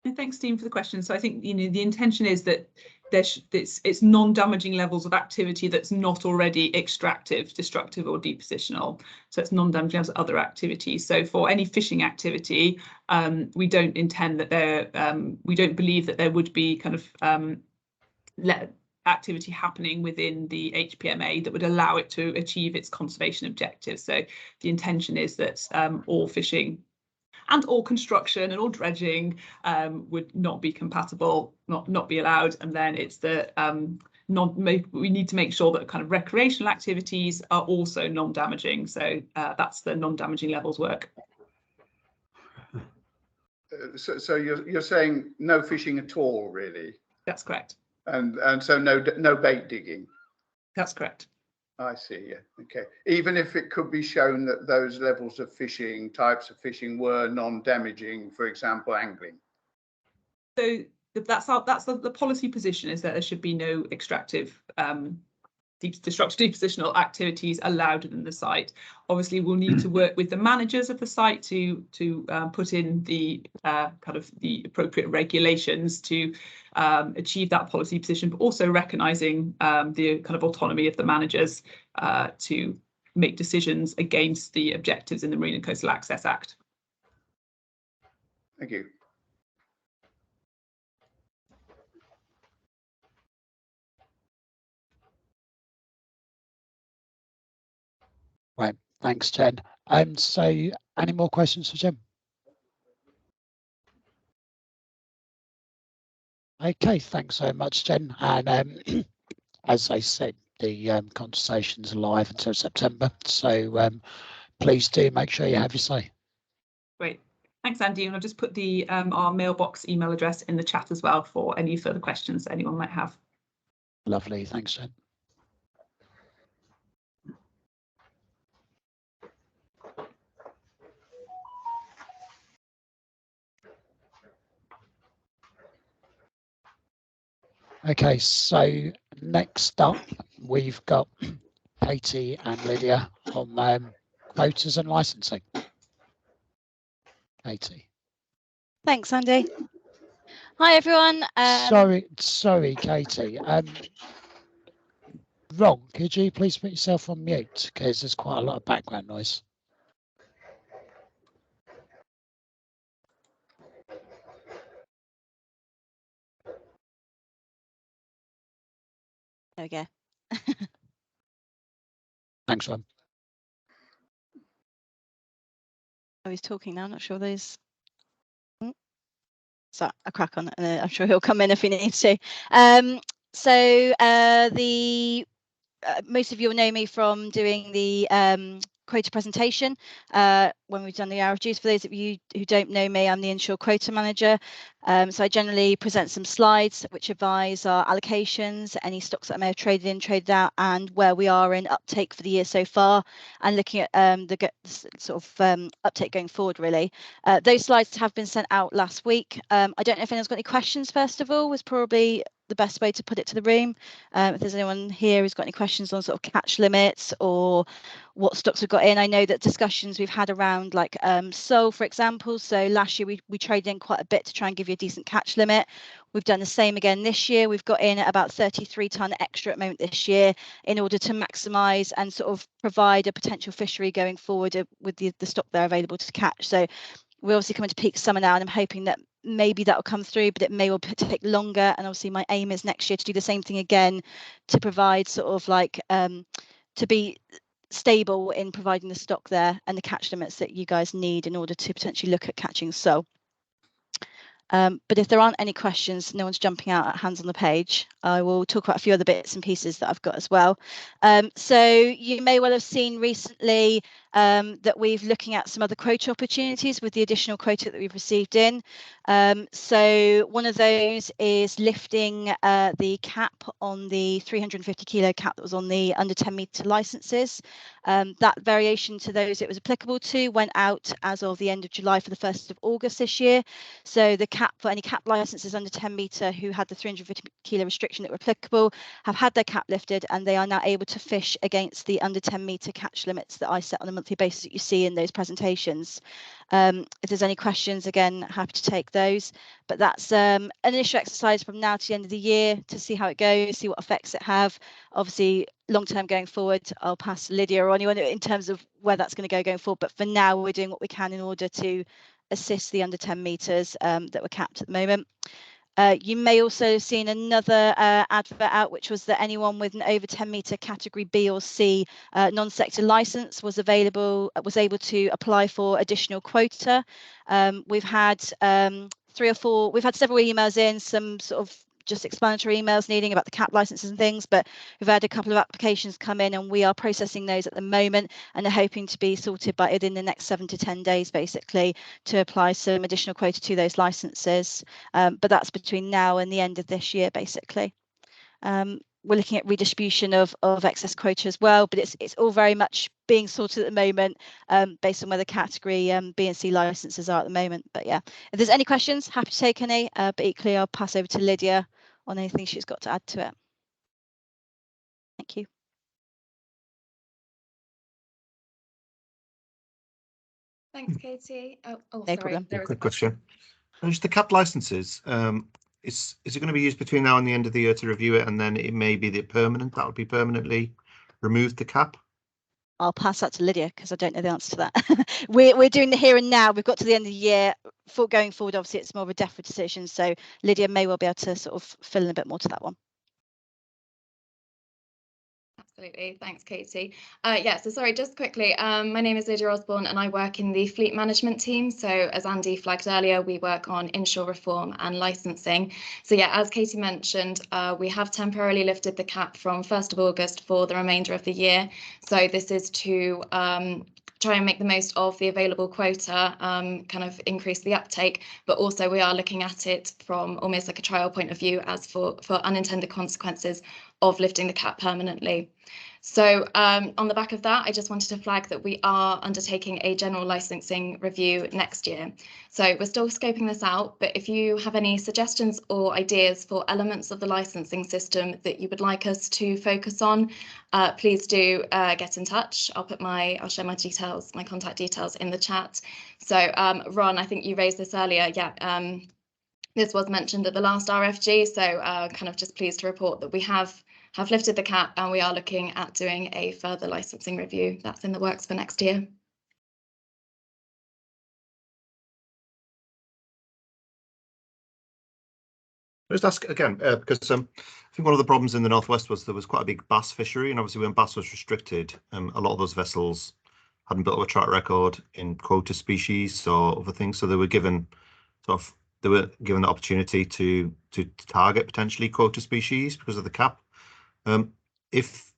And thanks, Steve, for the question. So I think the intention is that it's non-damaging levels of activity that's not already extractive, destructive, or depositional. So it's non-damaging levels of other activities. So for any fishing activity, we don't intend that we don't believe that there would be kind of activity happening within the HPMA that would allow it to achieve its conservation objectives. So the intention is that all fishing and all construction and all dredging would not be compatible, not be allowed. And then it's the we need to make sure that kind of recreational activities are also non-damaging. So that's the non-damaging levels work. So you're saying no fishing at all, really? That's correct. And so no bait digging? That's correct. I see, yeah, okay. Even if it could be shown that those levels of fishing, types of fishing were non-damaging, for example, angling? So that's the policy position, is that there should be no extractive, destructive, depositional activities allowed within the site. Obviously, we'll need to work with the managers of the site to put in the kind of the appropriate regulations to achieve that policy position, but also recognising the kind of autonomy of the managers to make decisions against the objectives in the Marine and Coastal Access Act. Thank you. Right, thanks, Jen. So any more questions for Jen? Okay, thanks so much, Jen. And as I said, the conversation's live until September, so please do make sure you have your say. Great. Thanks, Andy. And I'll just put the our mailbox email address in the chat as well for any further questions that anyone might have. Lovely, thanks, Jen. Okay, so next up, we've got Katie and Lydia on quotas and licensing. Katie. Thanks, Andy. Hi, everyone. Sorry, Katie. Ron, could you please put yourself on mute, because there's quite a lot of background noise. There we go. Thanks, Ron. Oh, he's talking now. I'm not sure those. So a crack on, and I'm sure he'll come in if he needs to. Most of you will know me from doing the quota presentation when we've done the RFGs. For those of you who don't know me, I'm the inshore quota manager. So I generally present some slides which advise our allocations, any stocks that I may have traded in, traded out, and where we are in uptake for the year so far, and looking at the sort of uptake going forward, really. Those slides have been sent out last week. I don't know if anyone's got any questions, first of all, was probably the best way to put it to the room. If there's anyone here who's got any questions on sort of catch limits or what stocks we've got in. I know that discussions we've had around like sole, for example. So last year we traded in quite a bit to try and give you a decent catch limit. We've done the same again this year. We've got in about 33 tonne extra at the moment this year in order to maximise and sort of provide a potential fishery going forward with the stock there available to catch. So we're obviously coming to peak summer now, and I'm hoping that maybe that will come through, but it may well take longer. And obviously my aim is next year to do the same thing again, to provide sort of like to be stable in providing the stock there and the catch limits that you guys need in order to potentially look at catching sole. But if there aren't any questions, no one's jumping out at hands on the page, I will talk about a few other bits and pieces that I've got as well. So you may well have seen recently that we're looking at some other quota opportunities with the additional quota that we've received in. So one of those is lifting the cap on the 350 kilo cap that was on the under 10 metre licenses. That variation to those it was applicable to went out as of the end of July for the 1st of August this year. So the cap for any cap licenses under 10 metre who had the 350 kilo restriction that were applicable have had their cap lifted, and they are now able to fish against the under 10 metre catch limits that I set on them monthly basis that you see in those presentations. If there's any questions, again, happy to take those. But that's an initial exercise from now to the end of the year to see how it goes, see what effects it have. Obviously, long term going forward, I'll pass to Lydia or anyone in terms of where that's going to go going forward. But for now, we're doing what we can in order to assist the under 10 metres that were capped at the moment. You may also have seen another advert out, which was that anyone with an over 10 metre category B or C non-sector licence was able to apply for additional quota. We've had we've had several emails in, some sort of just explanatory emails needing about the cap licenses and things, but we've had a couple of applications come in and we are processing those at the moment and are hoping to be sorted by within the next 7 to 10 days, basically, to apply some additional quota to those licenses. But that's between now and the end of this year, basically. We're looking at redistribution of excess quota as well, but it's all very much being sorted at the moment based on where the category B and C licenses are at the moment. But yeah, if there's any questions, happy to take any, but equally I'll pass over to Lydia on anything she's got to add to it. Thank you. Thanks, Katie. Oh, No sorry. problem. There was Quick question. Just the cap licenses. Is it going to be used between now and the end of the year to review it, and then it may be the permanent that would be permanently removed, the cap? I'll pass that to Lydia because I don't know the answer to that. we're doing the here and now. We've got to the end of the year. For going forward, obviously, it's more of a DEFRA decision. So Lydia may well be able to sort of fill in a bit more to that one. Absolutely. Thanks, Katie. Yeah, so sorry, just quickly, my name is Lydia Osborne and I work in the fleet management team. So as Andy flagged earlier, we work on inshore reform and licensing. So yeah, as Katie mentioned, we have temporarily lifted the cap from 1st of August for the remainder of the year. So this is to try and make the most of the available quota, kind of increase the uptake, but also we are looking at it from almost like a trial point of view as for unintended consequences of lifting the cap permanently. So on the back of that, I just wanted to flag that we are undertaking a general licensing review next year. So we're still scoping this out, but if you have any suggestions or ideas for elements of the licensing system that you would like us to focus on, please do get in touch. I'll share my details, my contact details in the chat. So Ron, I think you raised this earlier. Yeah, this was mentioned at the last RFG. So kind of just pleased to report that we have lifted the cap and we are looking at doing a further licensing review. That's in the works for next year. Just ask again, because I think one of the problems in the Northwest was there was quite a big bass fishery, and obviously when bass was restricted, a lot of those vessels hadn't built up a track record in quota species or other things, so they were given the opportunity to target potentially quota species because of the cap. If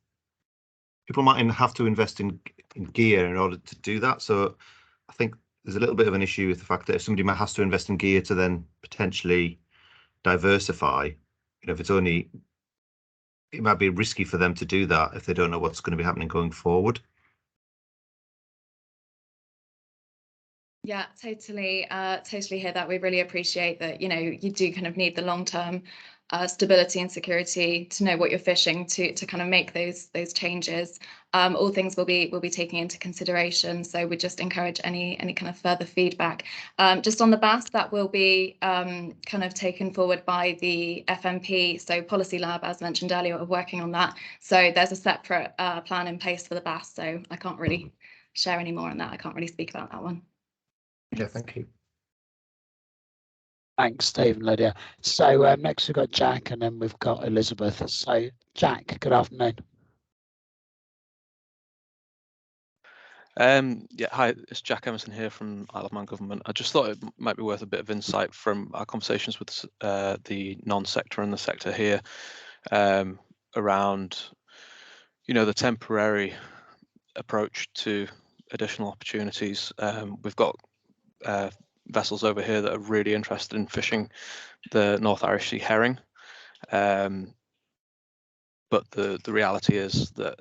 people might have to invest in gear in order to do that, so I think there's a little bit of an issue with the fact that if somebody has to invest in gear to then potentially diversify, if it's only, it might be risky for them to do that if they don't know what's going to be happening going forward. Yeah, totally hear that. We really appreciate that, you do kind of need the long-term stability and security to know what you're fishing to kind of make those changes. All things we'll be taking into consideration. So we just encourage any kind of further feedback. Just on the bass, that will be kind of taken forward by the FMP. So Policy Lab, as mentioned earlier, are working on that. So there's a separate plan in place for the bass. So I can't really share any more on that. I can't really speak about that one. Yeah, thank you. Thanks, Steve and Lydia. So next we've got Jack and then we've got Elizabeth. So Jack, good afternoon. Yeah, hi, it's Jack Emerson here from Isle of Man Government. I just thought it might be worth a bit of insight from our conversations with the non-sector and the sector here around, the temporary approach to additional opportunities. We've got vessels over here that are really interested in fishing the North Irish Sea herring. But the reality is that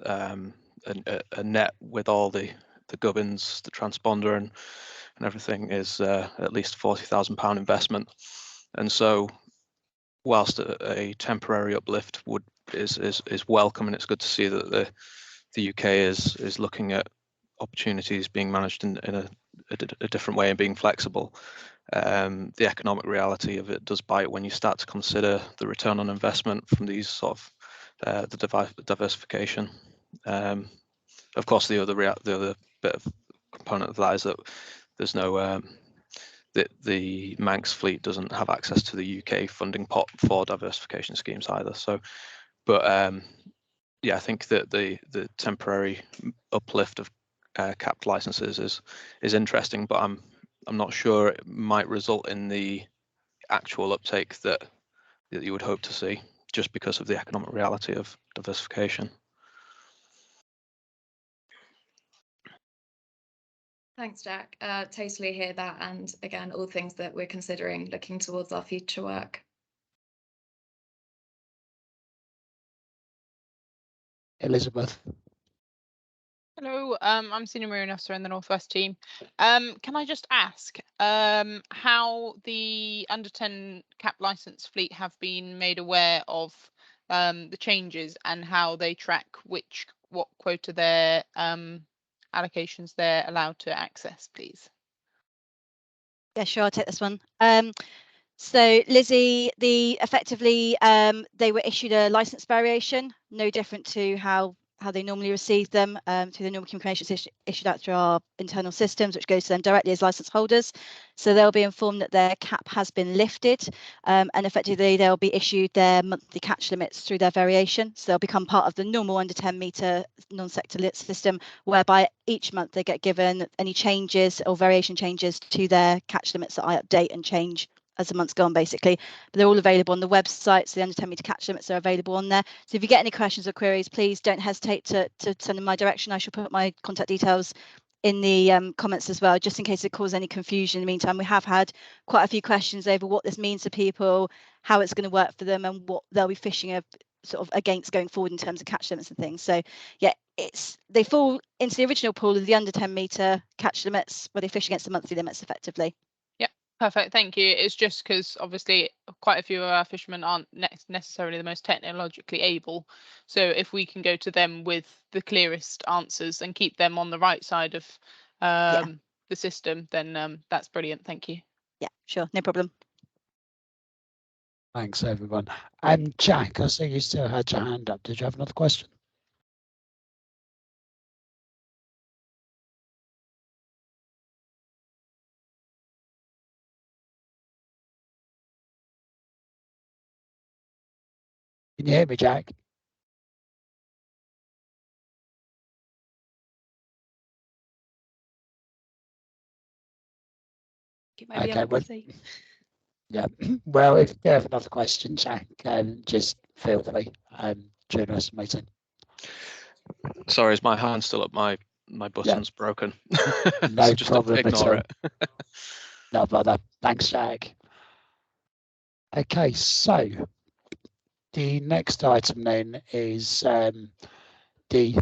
a net with all the gubbins, the transponder and everything is at least £40,000 investment. And so whilst a temporary uplift is welcome, and it's good to see that the UK is looking at opportunities being managed in a different way and being flexible. The economic reality of it does bite when you start to consider the return on investment from these sort of the diversification. Of course, the other bit of component of that is that there's no the Manx fleet doesn't have access to the UK funding pot for diversification schemes either. So, but yeah, I think that the temporary uplift of capped licenses is interesting, but I'm not sure it might result in the actual uptake that you would hope to see, just because of the economic reality of diversification. Thanks, Jack. Totally hear that. And again, all things that we're considering looking towards our future work. Elizabeth. Hello, I'm Senior Marine Officer in the Northwest team. Can I just ask how the under 10 cap license fleet have been made aware of the changes and how they track what quota their allocations they're allowed to access, please? Yeah, sure, I'll take this one. So Lizzie, effectively they were issued a license variation, no different to how they normally receive them through the normal communications issued out through our internal systems, which goes to them directly as license holders. So they'll be informed that their cap has been lifted, and effectively they'll be issued their monthly catch limits through their variation. So they'll become part of the normal under 10 metre non-sector lit system, whereby each month they get given any changes or variation changes to their catch limits that I update and change as the months go on, basically. But they're all available on the website, so the under 10 metre catch limits are available on there. So if you get any questions or queries, please don't hesitate to send them my direction. I shall put my contact details in the comments as well, just in case it causes any confusion. In the meantime, we have had quite a few questions over what this means to people, how it's going to work for them, and what they'll be fishing sort of against going forward in terms of catch limits and things. So yeah, they fall into the original pool of the under 10 metre catch limits, where they fish against the monthly limits effectively. Perfect, thank you. It's just because obviously quite a few of our fishermen aren't necessarily the most technologically able. So if we can go to them with the clearest answers and keep them on the right side of the system, then that's brilliant. Thank you. Yeah, sure, no problem. Thanks, everyone. And Jack, I see you still had your hand up. Did you have another question? Can you hear me, Jack? Okay, well, yeah. Well, if you have another question, Jack, just feel free during the rest of the meeting. Sorry, is my hand still up? My button's broken. No so just problem ignore at all. it. No bother. Thanks, Jack. Okay, so the next item then is the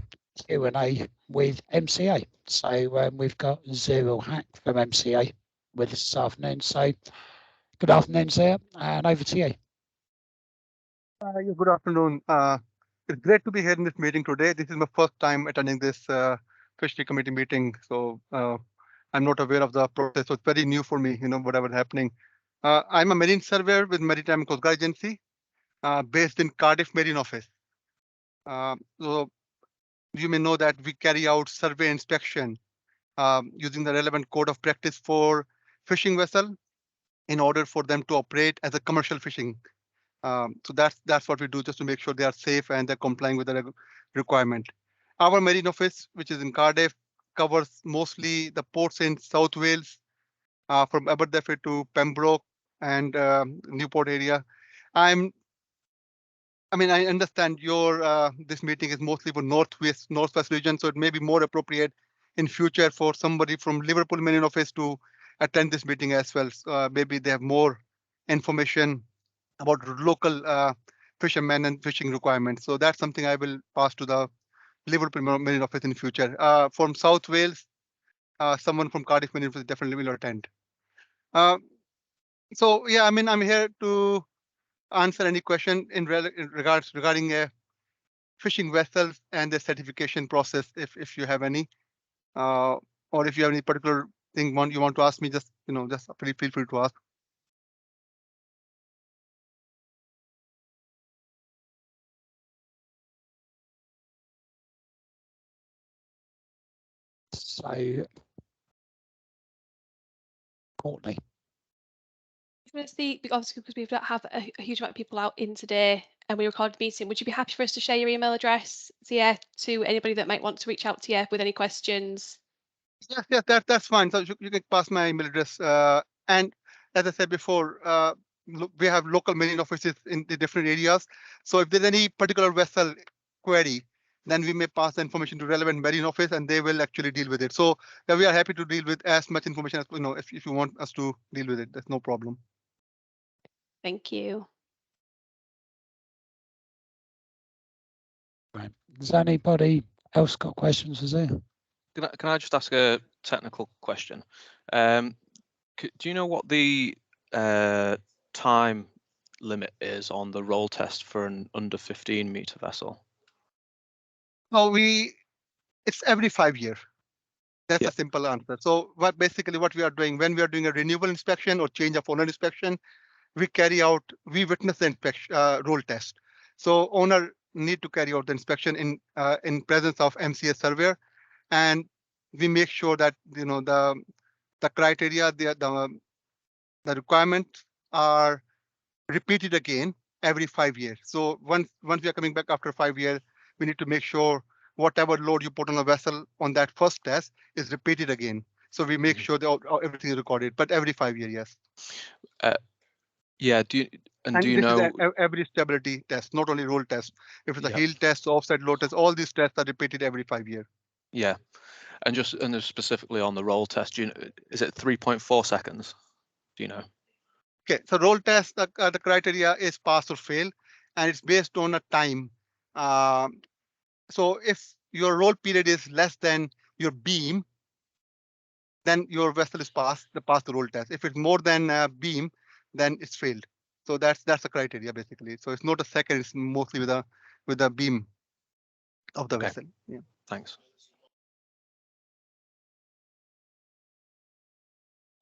Q&A with MCA. So we've got Zero Hack from MCA with us this afternoon. So good afternoon, Zero, and over to you. Yeah, good afternoon. It's great to be here in this meeting today. This is my first time attending this fishery committee meeting, so I'm not aware of the process. So it's very new for me, whatever's happening. I'm a marine surveyor with Maritime Coast Guard Agency, based in Cardiff Marine Office. So you may know that we carry out survey inspection using the relevant code of practice for fishing vessel in order for them to operate as a commercial fishing. So that's what we do, just to make sure they are safe and they're complying with the requirement. Our marine office, which is in Cardiff, covers mostly the ports in South Wales, from Aberdaugh to Pembroke and Newport area. I understand your this meeting is mostly for Northwest region, so it may be more appropriate in future for somebody from Liverpool Marine Office to attend this meeting as well. So, maybe they have more information about local fishermen and fishing requirements. So that's something I will pass to the Liverpool Marine Office in future. From South Wales, someone from Cardiff Marine Office definitely will attend. So yeah, I'm here to answer any question in regards regarding fishing vessels and the certification process, if you have any. or if you have any particular thing you want to ask me, just feel free to ask. So, Courtney. Obviously, because we don't have a huge amount of people out in today and we recorded the meeting, would you be happy for us to share your email address, Zia, to anybody that might want to reach out to you with any questions? Yes, that's fine. So you can pass my email address. And as I said before, we have local marine offices in the different areas. So if there's any particular vessel query, then we may pass the information to relevant marine office and they will actually deal with it. So yeah, we are happy to deal with as much information as if you want us to deal with it, that's no problem. Thank you. Right. Does anybody else got questions for Zia? Can I just ask a technical question? Do you know what the time limit is on the roll test for an under 15 meter vessel? No, it's every 5 years. That's a simple answer. So what we are doing when we are doing a renewable inspection or change of owner inspection, we witness the inspection roll test. So owner need to carry out the inspection in presence of MCS surveyor, and we make sure that the criteria, the requirements are repeated again every 5 years. So once we are coming back after 5 years, we need to make sure whatever load you put on a vessel on that first test is repeated again. So we make sure that everything is recorded, but every 5 years, yes. Yeah. Do you this know is every stability test, not only roll test. If it's a heel test, offset load test, all these tests are repeated every 5 years. Yeah, and specifically on the roll test, is it 3.4 seconds? Do you know? Okay, so roll test, the criteria is pass or fail, and it's based on a time. So if your roll period is less than your beam, then your vessel is passed the roll test. If it's more than beam, then it's failed. So that's the criteria basically. So it's not a second, it's mostly with the beam of the vessel. Yeah. Thanks.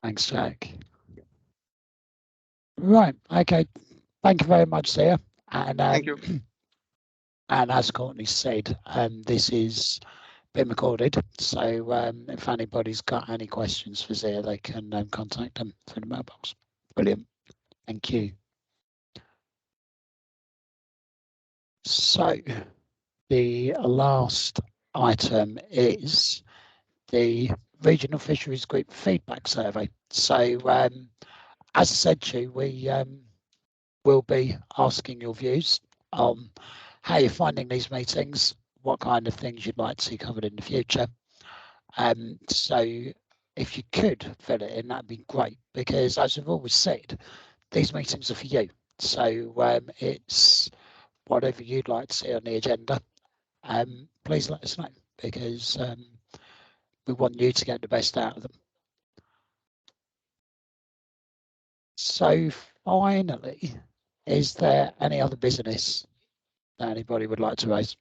Thanks, Jack. Right. Okay. Thank you very much, Zia. And thank you. And as Courtney said, this is been recorded. So if anybody's got any questions for Zia, they can contact them through the mailbox. Brilliant. Thank you. So the last item is the Regional Fisheries Group feedback survey. So as I said to you, we will be asking your views on how you're finding these meetings, what kind of things you'd like to see covered in the future. So if you could fill it in, that'd be great, because as we've always said, these meetings are for you. So it's whatever you'd like to see on the agenda. Please let us know, because we want you to get the best out of them. So finally, is there any other business that anybody would like to raise?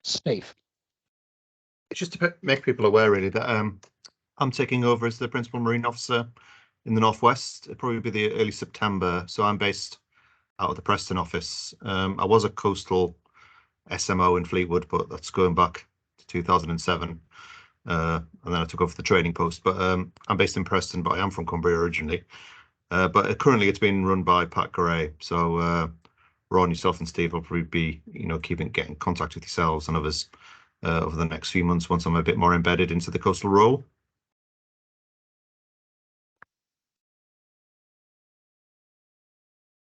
Steve. Just to make people aware, really, that I'm taking over as the principal marine officer in the Northwest. It'll probably be the early September. So I'm based out of the Preston office. I was a coastal SMO in Fleetwood, but that's going back to 2007. And then I took over the training post. But I'm based in Preston, but I am from Cumbria originally. But currently it's being run by Pat Gray. So Ron, yourself and Steve will probably be, getting in contact with yourselves and others over the next few months once I'm a bit more embedded into the coastal role.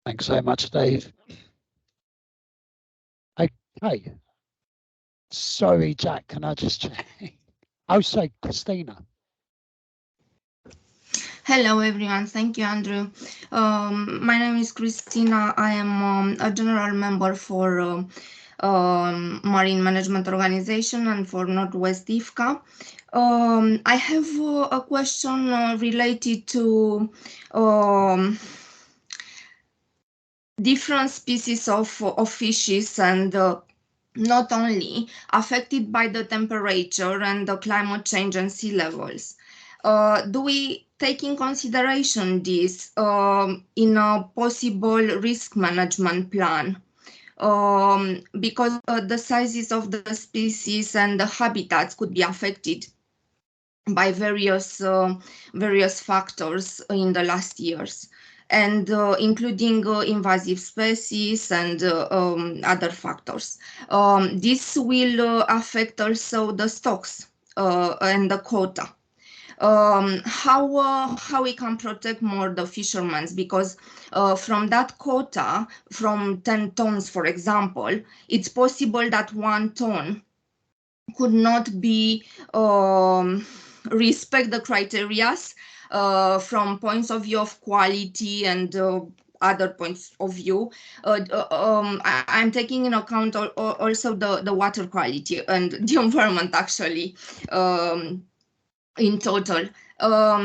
Thanks so much, Dave. Okay. Sorry, Jack, can I just check? Oh, sorry, Christina. Hello, everyone. Thank you, Andrew. My name is Christina. I am a general member for Marine Management Organization and for Northwest IFCA. I have a question related to different species of fishes and not only affected by the temperature and the climate change and sea levels. Do we take in consideration this in a possible risk management plan? Because the sizes of the species and the habitats could be affected by various factors in the last years, and including invasive species and other factors. This will affect also the stocks and the quota. How we can protect more the fishermen, because from that quota, from 10 tons, for example, it's possible that 1 ton could not be respect the criterias from points of view of quality and other points of view. I'm taking in account also the water quality and the environment, actually, in total.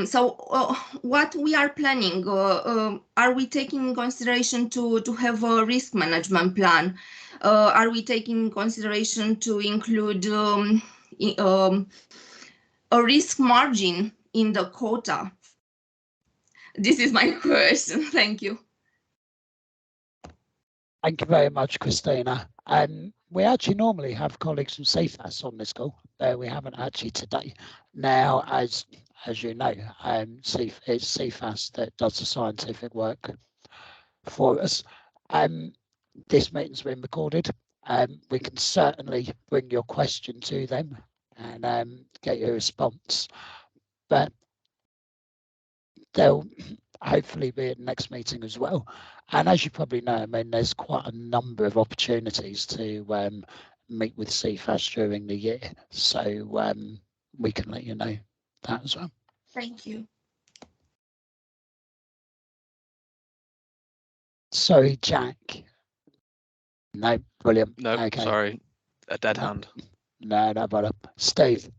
So what we are planning, are we taking in consideration to have a risk management plan? Are we taking in consideration to include a risk margin in the quota? This is my question. Thank you. Thank you very much, Christina. We actually normally have colleagues from CFAS on this call. We haven't actually today. Now, as you know, it's CFAS that does the scientific work for us. This meeting's been recorded. We can certainly bring your question to them and get your response, but they'll hopefully be at the next meeting as well. And as you probably know, I mean, there's quite a number of opportunities to meet with CFAS during the year, so we can let you know that as well. Thank you. Sorry, Jack. No, brilliant. No, okay. Sorry, a dead hand. No bother. Steve.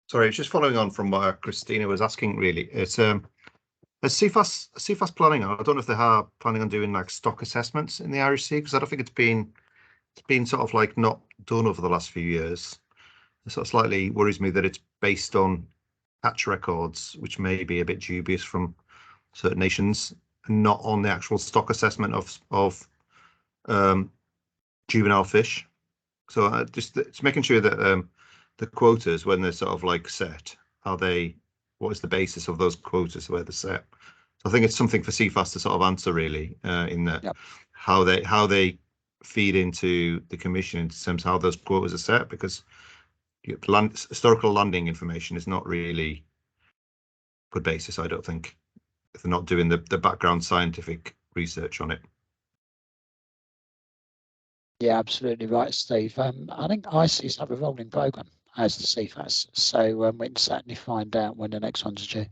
Sorry, it's just following on from what Christina was asking, really. It's is CFAS planning on, I don't know if they are planning on doing like stock assessments in the Irish Sea, because I don't think it's been sort of like not done over the last few years. It sort of slightly worries me that it's based on catch records, which may be a bit dubious from certain nations, and not on the actual stock assessment of juvenile fish. So just it's making sure that the quotas, when they're sort of like set, what is the basis of those quotas where they're set? So I think it's something for CFAS to sort of answer, really, in that how they feed into the commission in terms of how those quotas are set, because historical landing information is not really good basis, I don't think, if they're not doing the background scientific research on it. Yeah, absolutely right, Steve. I think ICES have a rolling programme as the CFAS, so we can certainly find out when the next one's due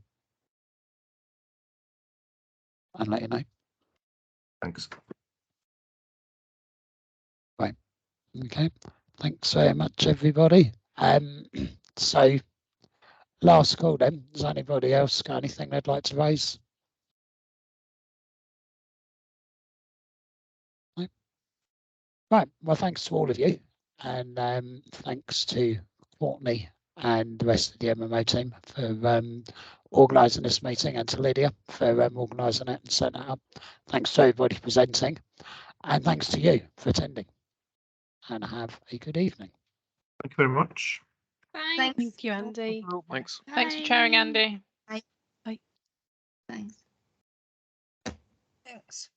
and let you know. Thanks. Right. Okay. Thanks very much, everybody. So last call then. Does anybody else got anything they'd like to raise? No? Right. Well, thanks to all of you, and thanks to Courtney and the rest of the MMO team for organising this meeting, and to Lydia for organising it and setting it up. Thanks to everybody presenting, and thanks to you for attending. And have a good evening. Thank you very much. Thanks. Thank you, Andy. Thanks. Thanks for chairing, Andy. Thanks. Thanks.